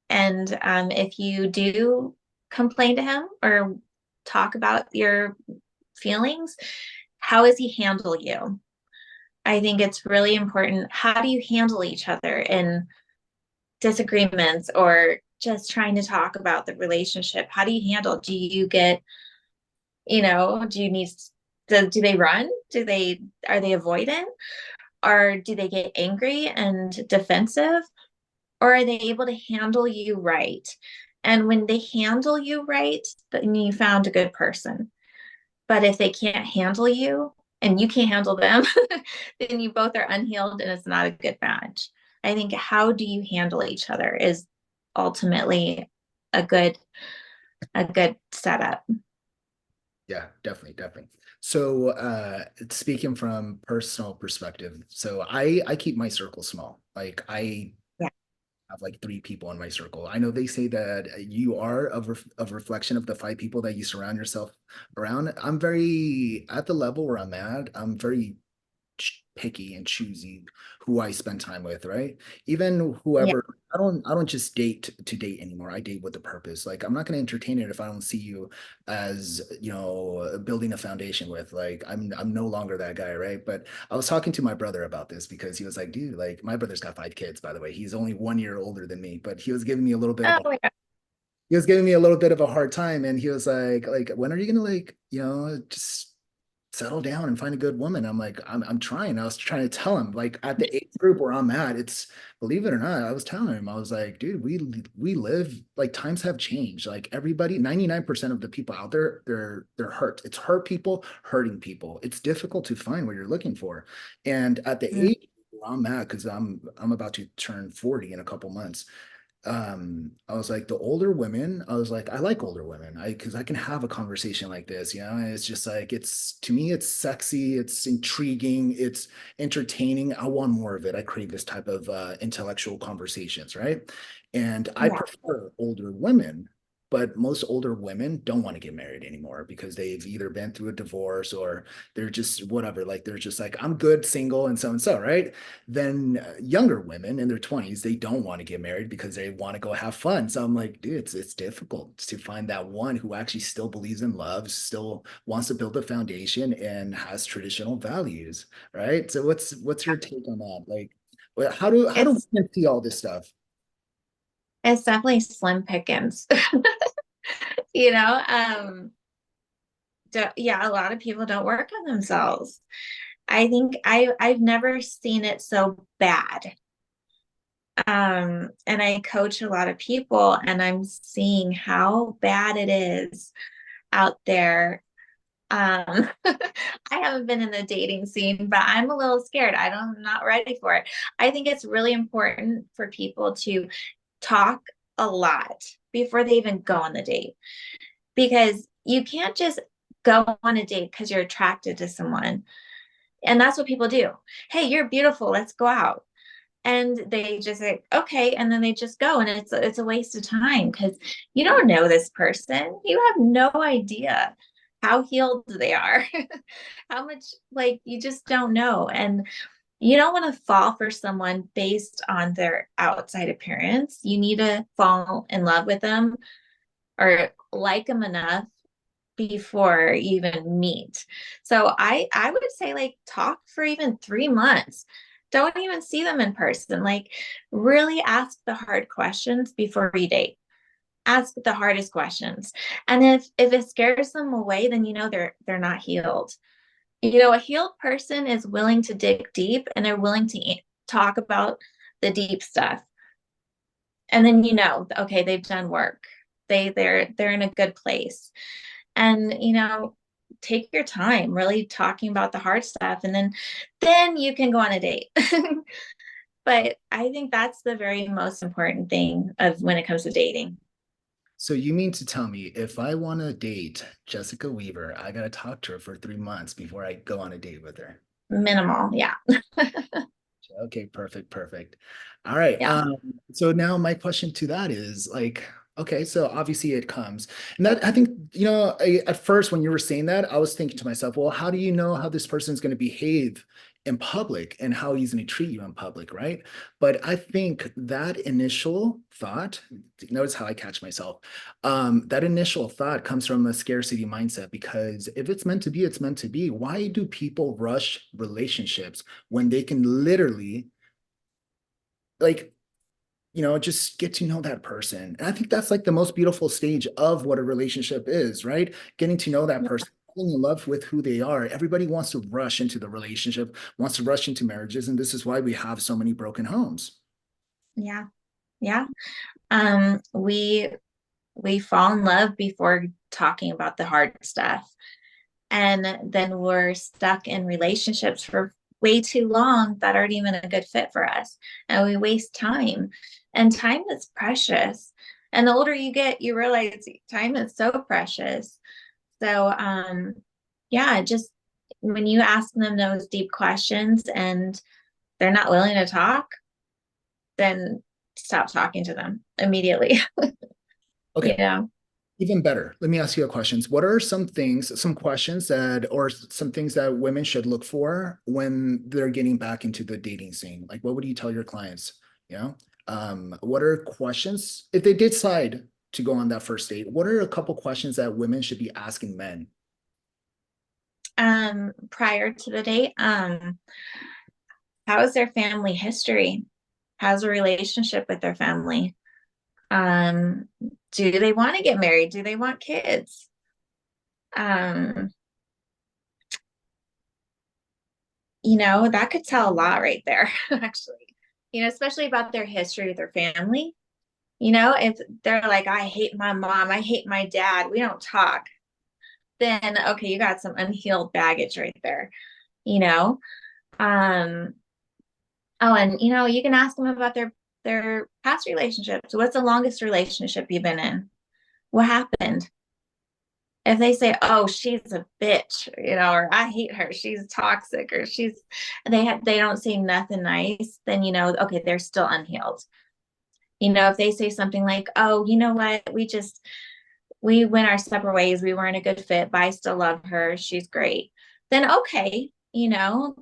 And if you do complain to him or talk about your feelings, how does he handle you? I think it's really important. How do you handle each other in disagreements or just trying to talk about the relationship? How do you handle? Do you get, do you need, do they run? Are they avoidant? Or do they get angry and defensive? Or are they able to handle you right? And when they handle you right, then you found a good person. But if they can't handle you and you can't handle them, then you both are unhealed and it's not a good match. I think how do you handle each other is ultimately a good a good setup. Yeah, definitely, definitely. So, speaking from personal perspective, so I keep my circle small. Like I Yeah. have like three people in my circle. I know they say that you are of reflection of the five people that you surround yourself around. I'm very at the level where I'm at. I'm very picky and choosy who I spend time with, right? Even Yeah. whoever I don't just date to date anymore. I date with a purpose. Like I'm not going to entertain it if I don't see you as, building a foundation with. Like I'm no longer that guy, right? But I was talking to my brother about this because he was like, dude, like my brother's got five kids, by the way. He's only 1 year older than me, but Oh yeah. he was giving me a little bit of a hard time and he was like when are you gonna like just settle down and find a good woman. I'm like, I'm trying. I was trying to tell him, like at the age group where I'm at, it's believe it or not, I was telling him, I was like, dude, we live like times have changed. Like everybody, 99% of the people out there, they're hurt. It's hurt people hurting people. It's difficult to find what you're looking for. And at the Mm. age where I'm at, because I'm about to turn 40 in a couple months, I was like the older women, I was like I like older women, I because I can have a conversation like this, and it's just like it's to me it's sexy, it's intriguing, it's entertaining. I want more of it. I crave this type of intellectual conversations, right? And I Yeah. prefer older women, but most older women don't want to get married anymore because they've either been through a divorce or they're just whatever, like they're just like I'm good single and so, right? Then younger women in their 20s, they don't want to get married because they want to go have fun. So I'm like, dude, it's difficult to find that one who actually still believes in love, still wants to build a foundation and has traditional values, right? So what's your take on that? Like, how do It's women see all this stuff? it's definitely slim pickings. you know, yeah, a lot of people don't work on themselves. I think I've never seen it so bad. And I coach a lot of people and I'm seeing how bad it is out there. I haven't been in the dating scene, but I'm a little scared. I'm not ready for it. I think it's really important for people to talk a lot before they even go on the date because you can't just go on a date because you're attracted to someone. And that's what people do. Hey, you're beautiful. Let's go out. and they just say okay, and then they just go, and it's a waste of time because you don't know this person. You have no idea how healed they are, how much, like, you just don't know. And you don't want to fall for someone based on their outside appearance. You need to fall in love with them or like them enough before you even meet. So I would say, like, talk for even 3 months. Don't even see them in person. Like, really ask the hard questions before you date. Ask the hardest questions. And if it scares them away, then you know they're not healed. You know, a healed person is willing to dig deep, and they're willing to talk about the deep stuff. And then you know, okay, they've done work. They're in a good place. And take your time really talking about the hard stuff, and then you can go on a date. But I think that's the very most important thing of when it comes to dating. So you mean to tell me if I want to date Jessica Weaver, I gotta talk to her for 3 months before I go on a date with her? Minimal, yeah. Okay, perfect, perfect. All right. Yeah. So now my question to that is like, okay, so obviously it comes, and that I think, at first when you were saying that, I was thinking to myself, well, how do you know how this person is going to behave in public and how he's going to treat you in public, right? But I think that initial thought, notice how I catch myself. That initial thought comes from a scarcity mindset because if it's meant to be, it's meant to be. Why do people rush relationships when they can literally, like, just get to know that person? And I think that's like the most beautiful stage of what a relationship is, right? Getting to know that person, falling in love with who they are. Everybody wants to rush into the relationship, wants to rush into marriages, and this is why we have so many broken homes. Yeah. Yeah. We fall in love before talking about the hard stuff. And then we're stuck in relationships for way too long that aren't even a good fit for us. And we waste time. And time is precious. And the older you get, you realize time is so precious. So yeah, just when you ask them those deep questions and they're not willing to talk, then stop talking to them immediately. Okay, you know. even better. Let me ask you a question. What are some questions that, or some things that women should look for when they're getting back into the dating scene? Like, what would you tell your clients? You know, what are questions if they decide to go on that first date? What are a couple questions that women should be asking men? Prior to the date, how is their family history? How's a relationship with their family? Um, do they want to get married? Do they want kids? Um, that could tell a lot right there, actually. Especially about their history with their family. If they're like, I hate my mom, I hate my dad, we don't talk, then okay, you got some unhealed baggage right there, you know? Um, oh, and you can ask them about their past relationships. What's the longest relationship you've been in? What happened? If they say, "Oh, she's a bitch," or "I hate her, she's toxic," or they don't say nothing nice, then okay, they're still unhealed. If they say something like, "Oh, you know what? We went our separate ways. We weren't a good fit, but I still love her. She's great." Then okay,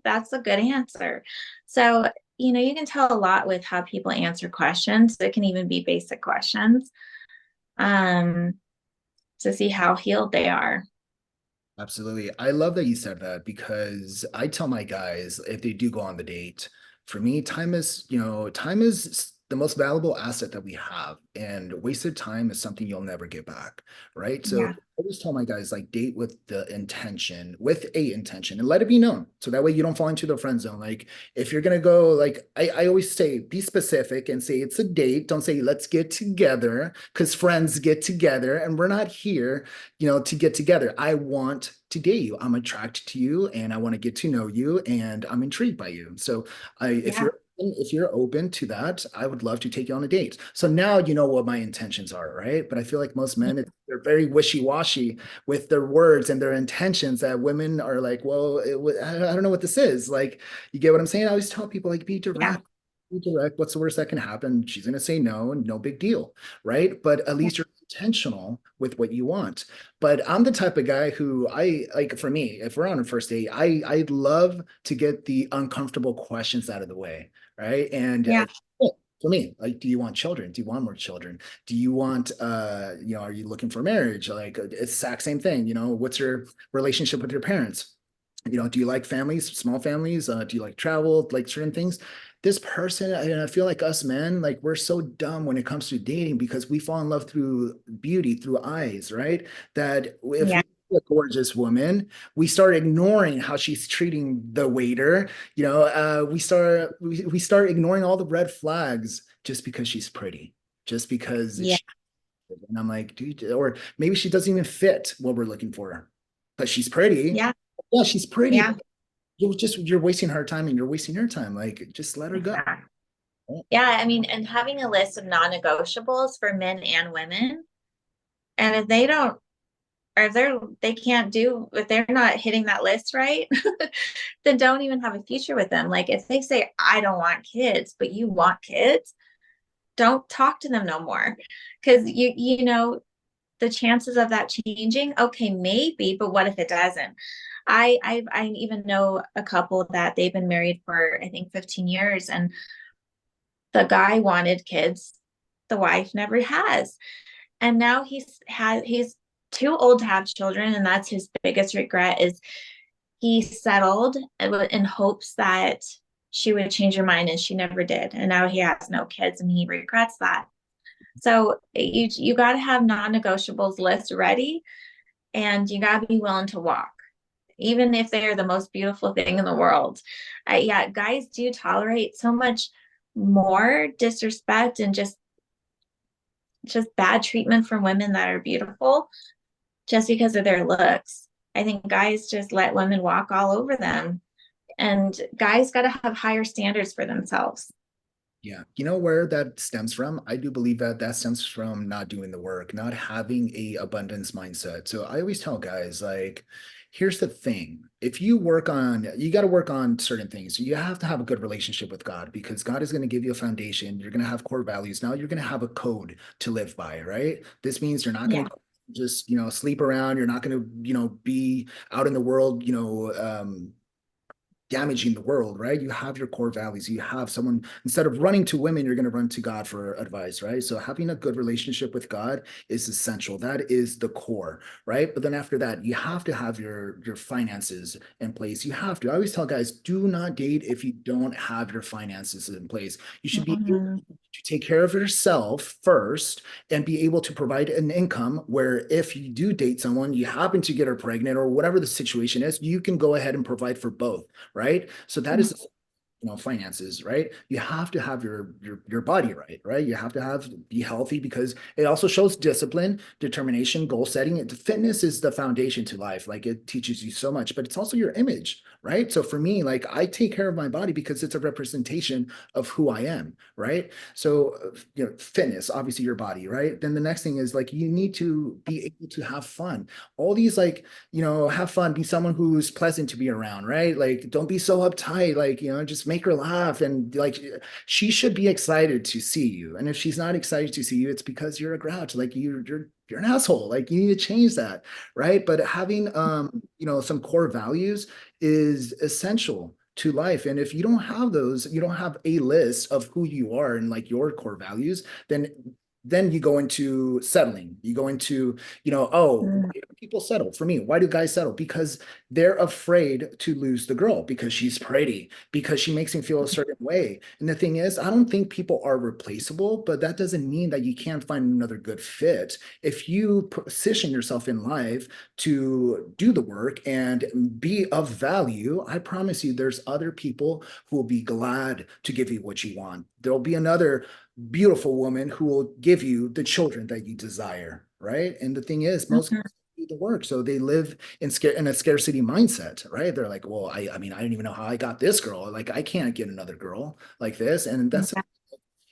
that's a good answer. So, you can tell a lot with how people answer questions. It can even be basic questions, um, to see how healed they are. Absolutely. I love that you said that because I tell my guys if they do go on the date, for me, time is the most valuable asset that we have, and wasted time is something you'll never get back, right? So Yeah. I always tell my guys like date with with a intention, and let it be known. So that way you don't fall into the friend zone. Like if you're gonna go, like I always say, be specific and say it's a date. Don't say let's get together because friends get together and we're not here to get together. I want to date you. I'm attracted to you and I want to get to know you and I'm intrigued by you. So Yeah. if you're open to that, I would love to take you on a date. So now you know what my intentions are, right? But I feel like most men, they're very wishy-washy with their words and their intentions that women are like, well, I don't know what this is. Like, you get what I'm saying? I always tell people like, be Yeah. direct. be direct. What's the worst that can happen? She's going to say no, and no big deal, right? But at Yeah. least you're intentional with what you want. But I'm the type of guy who I like. For me, if we're on a first date, I'd love to get the uncomfortable questions out of the way, right? And Yeah. for me, like, do you want children? Do you want more children? Do you want, are you looking for marriage? Like, it's the exact same thing. What's your relationship with your parents? Do you like families, small families? Do you like travel, like certain things? This person, and I feel like us men, like we're so dumb when it comes to dating because we fall in love through beauty, through eyes, right? That if Yeah. we see a gorgeous woman, we start ignoring how she's treating the waiter. We start ignoring all the red flags just because she's pretty, just because Yeah. she, and I'm like, dude, or maybe she doesn't even fit what we're looking for, but she's pretty. Yeah. Yeah, she's pretty, Yeah. but you're wasting her time and you're wasting your time. Like, just let her go. Exactly. Yeah. I mean, and having a list of non-negotiables for men and women. And if they don't, or if they can't do, if they're not hitting that list right, then don't even have a future with them. Like if they say, I don't want kids, but you want kids, don't talk to them no more. Cause the chances of that changing, okay, maybe, but what if it doesn't? I even know a couple that they've been married for I think 15 years and the guy wanted kids, the wife never has. And now he's too old to have children, and that's his biggest regret is he settled in hopes that she would change her mind and she never did. And now he has no kids and he regrets that. So you got to have non-negotiables list ready and you got to be willing to walk even if they're the most beautiful thing in the world. Yeah, guys do tolerate so much more disrespect and just bad treatment from women that are beautiful just because of their looks. I think guys just let women walk all over them. And guys got to have higher standards for themselves. Yeah. You know where that stems from? I do believe that that stems from not doing the work, not having a abundance mindset. So I always tell guys, like, here's the thing. If you got to work on certain things. You have to have a good relationship with God because God is going to give you a foundation. You're going to have core values. Now you're going to have a code to live by, right? This means you're not going Yeah. to just, sleep around. You're not going to, be out in the world, damaging the world, right? You have your core values. You have someone, instead of running to women, you're going to run to God for advice, right? So having a good relationship with God is essential. That is the core, right? But then after that, you have to have your finances in place. You have to. I always tell guys, do not date if you don't have your finances in place. You should be able Mhm. to take care of yourself first and be able to provide an income where if you do date someone, you happen to get her pregnant or whatever the situation is, you can go ahead and provide for both, right? So that is, finances, right? You have to have your body right? You have to be healthy because it also shows discipline, determination, goal setting. Fitness is the foundation to life. Like it teaches you so much, but it's also your image, right? So for me, like I take care of my body because it's a representation of who I am, right? So fitness, obviously your body, right? Then the next thing is like you need to be able to have fun. All these like have fun, be someone who's pleasant to be around, right? Like, don't be so uptight, like, just make her laugh. And like, she should be excited to see you. And if she's not excited to see you, it's because you're a grouch. Like, you're an asshole. Like, you need to change that, right? But having, some core values is essential to life. And if you don't have those, you don't have a list of who you are and like your core values, then you go into settling. You go into, oh, Mhm. why do people settle? For me, why do guys settle? Because they're afraid to lose the girl because she's pretty, because she makes them feel a certain way. And the thing is, I don't think people are replaceable, but that doesn't mean that you can't find another good fit. If you position yourself in life to do the work and be of value, I promise you there's other people who will be glad to give you what you want. There'll be another beautiful woman who will give you the children that you desire, right? And the thing is, most Mhm. guys do the work, so they live in a scarcity mindset, right? They're like, well, I mean, I don't even know how I got this girl. Like, I can't get another girl like this, and that's Yeah.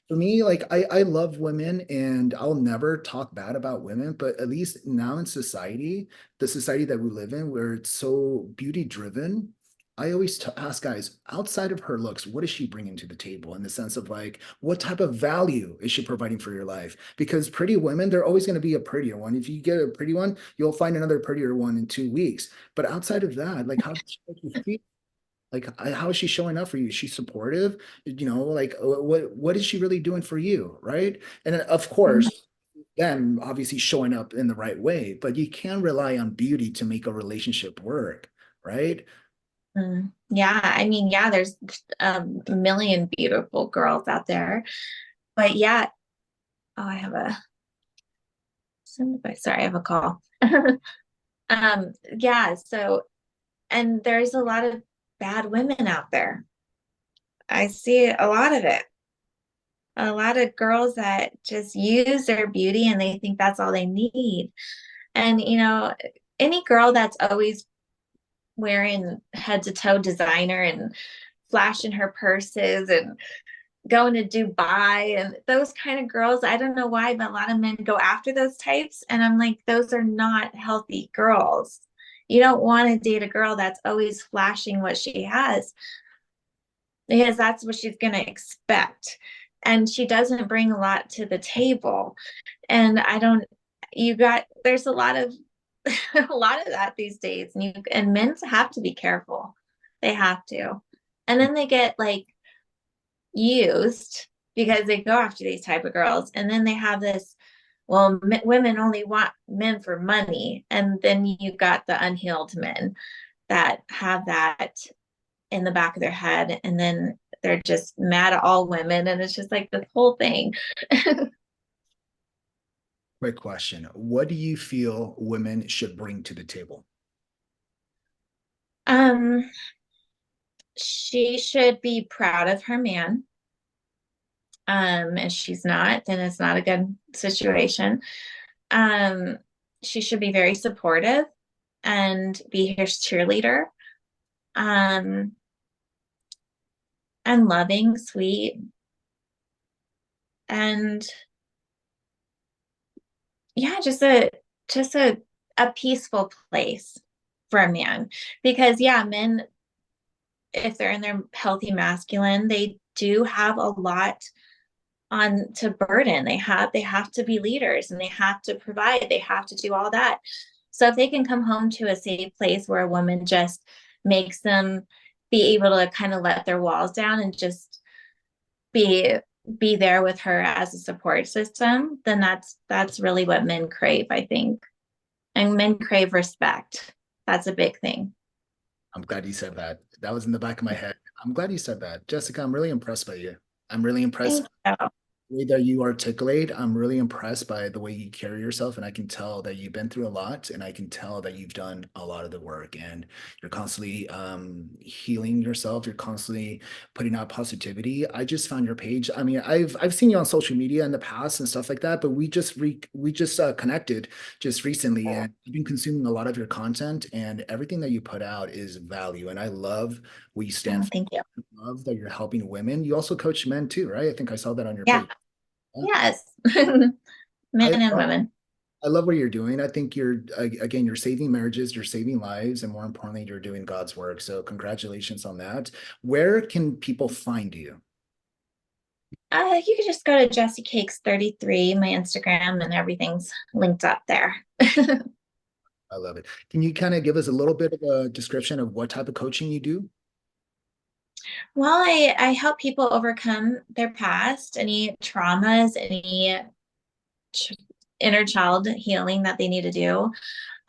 for me. Like, I love women, and I'll never talk bad about women, but at least now in society, the society that we live in, where it's so beauty driven. I always ask guys, outside of her looks, what is she bringing to the table in the sense of like, what type of value is she providing for your life? Because pretty women, they're always going to be a prettier one. If you get a pretty one, you'll find another prettier one in 2 weeks. But outside of that, like, how does she make you feel? Like, how is she showing up for you? Is she supportive? Like, what is she really doing for you, right? And then, of course, then obviously showing up in the right way. But you can rely on beauty to make a relationship work, right? Yeah, I mean, yeah, there's a million beautiful girls out there. But yeah, oh, I have a sorry, I have a call. Yeah, so and there's a lot of bad women out there. I see a lot of it. A lot of girls that just use their beauty and they think that's all they need. And any girl that's always wearing head to toe designer and flashing her purses and going to Dubai and those kind of girls. I don't know why, but a lot of men go after those types. And I'm like, those are not healthy girls. You don't want to date a girl that's always flashing what she has because that's what she's going to expect. And she doesn't bring a lot to the table. And I don't, there's a lot of, a lot of that these days. And men have to be careful. They have to. And then they get like used because they go after these type of girls and then they have this, well, women only want men for money, and then you got the unhealed men that have that in the back of their head, and then they're just mad at all women, and it's just like this whole thing. Quick question. What do you feel women should bring to the table? um she should be proud of her man. If she's not, then it's not a good situation. um she should be very supportive and be his cheerleader, um, and loving, sweet, and yeah, just a peaceful place for a man. Because yeah, men, if they're in their healthy masculine, they do have a lot on to burden. They have to be leaders and they have to provide, they have to do all that. So if they can come home to a safe place where a woman just makes them be able to kind of let their walls down and just be be there with her as a support system, then that's really what men crave, I think. And men crave respect. That's a big thing. I'm glad you said that. That was in the back of my head. I'm glad you said that. Jessica, I'm really impressed by you. I'm really Thank impressed you. way that you articulate. I'm really impressed by the way you carry yourself, and I can tell that you've been through a lot, and I can tell that you've done a lot of the work, and you're constantly healing yourself. You're constantly putting out positivity. I just found your page. I mean, I've seen you on social media in the past and stuff like that, but we just connected just recently, and I've been consuming a lot of your content, and everything that you put out is value, and I love what you stand Oh, for. thank you. I love that you're helping women. You also coach men too, right? I think I saw that on your Yeah. page. Yeah. Yes. Men I and love women. I love what you're doing. I think again, you're saving marriages, you're saving lives, and more importantly, you're doing God's work. So congratulations on that. Where can people find you? You could just go to Jessie Cakes 33, my Instagram, and everything's linked up there. I love it. Can you kind of give us a little bit of a description of what type of coaching you do? Well, I help people overcome their past, any traumas, any ch- inner child healing that they need to do.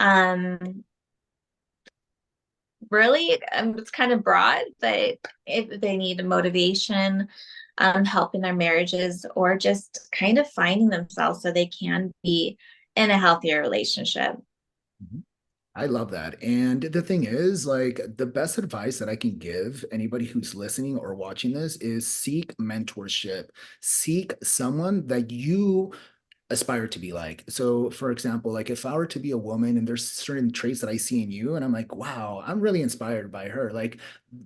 Um, Really, it's kind of broad, but if they need a motivation, helping their marriages, or just kind of finding themselves so they can be in a healthier relationship. Mhm. I love that. And the thing is, like, the best advice that I can give anybody who's listening or watching this is seek mentorship. Seek someone that you aspire to be like. So, for example, like if I were to be a woman and there's certain traits that I see in you, and I'm like, wow, I'm really inspired by her. Like,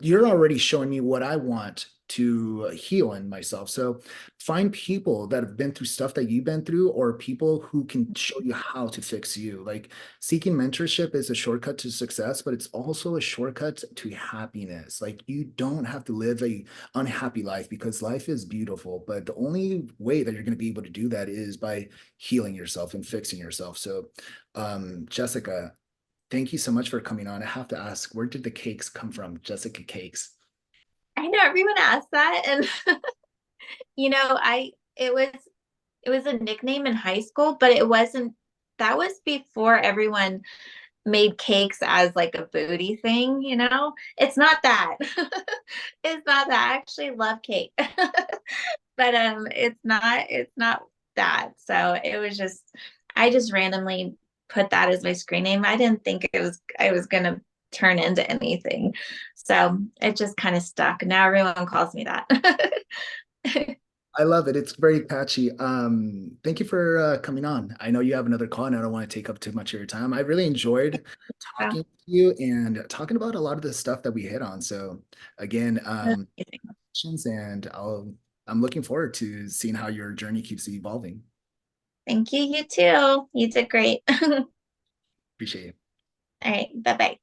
you're already showing me what I want to heal in myself. So find people that have been through stuff that you've been through, or people who can show you how to fix you. Like seeking mentorship is a shortcut to success, but it's also a shortcut to happiness. Like you don't have to live a unhappy life, because life is beautiful, but the only way that you're going to be able to do that is by healing yourself and fixing yourself. So Jessica, thank you so much for coming on. I have to ask, where did the cakes come from? Jessica Cakes. I know everyone asks that, and I it was a nickname in high school, but it wasn't. That was before everyone made cakes as like a booty thing, It's not that. It's not that. I actually love cake. But it's not that. So it was just I just randomly put that as my screen name. I didn't think I was gonna turn into anything. So it just kind of stuck. Now everyone calls me that. I love it. It's very catchy. Thank you for coming on. I know you have another call and I don't want to take up too much of your time. I really enjoyed So, talking to you and talking about a lot of the stuff that we hit on. So again, and I'm looking forward to seeing how your journey keeps evolving. thank you, you too. You did great. All Appreciate it. right, bye-bye.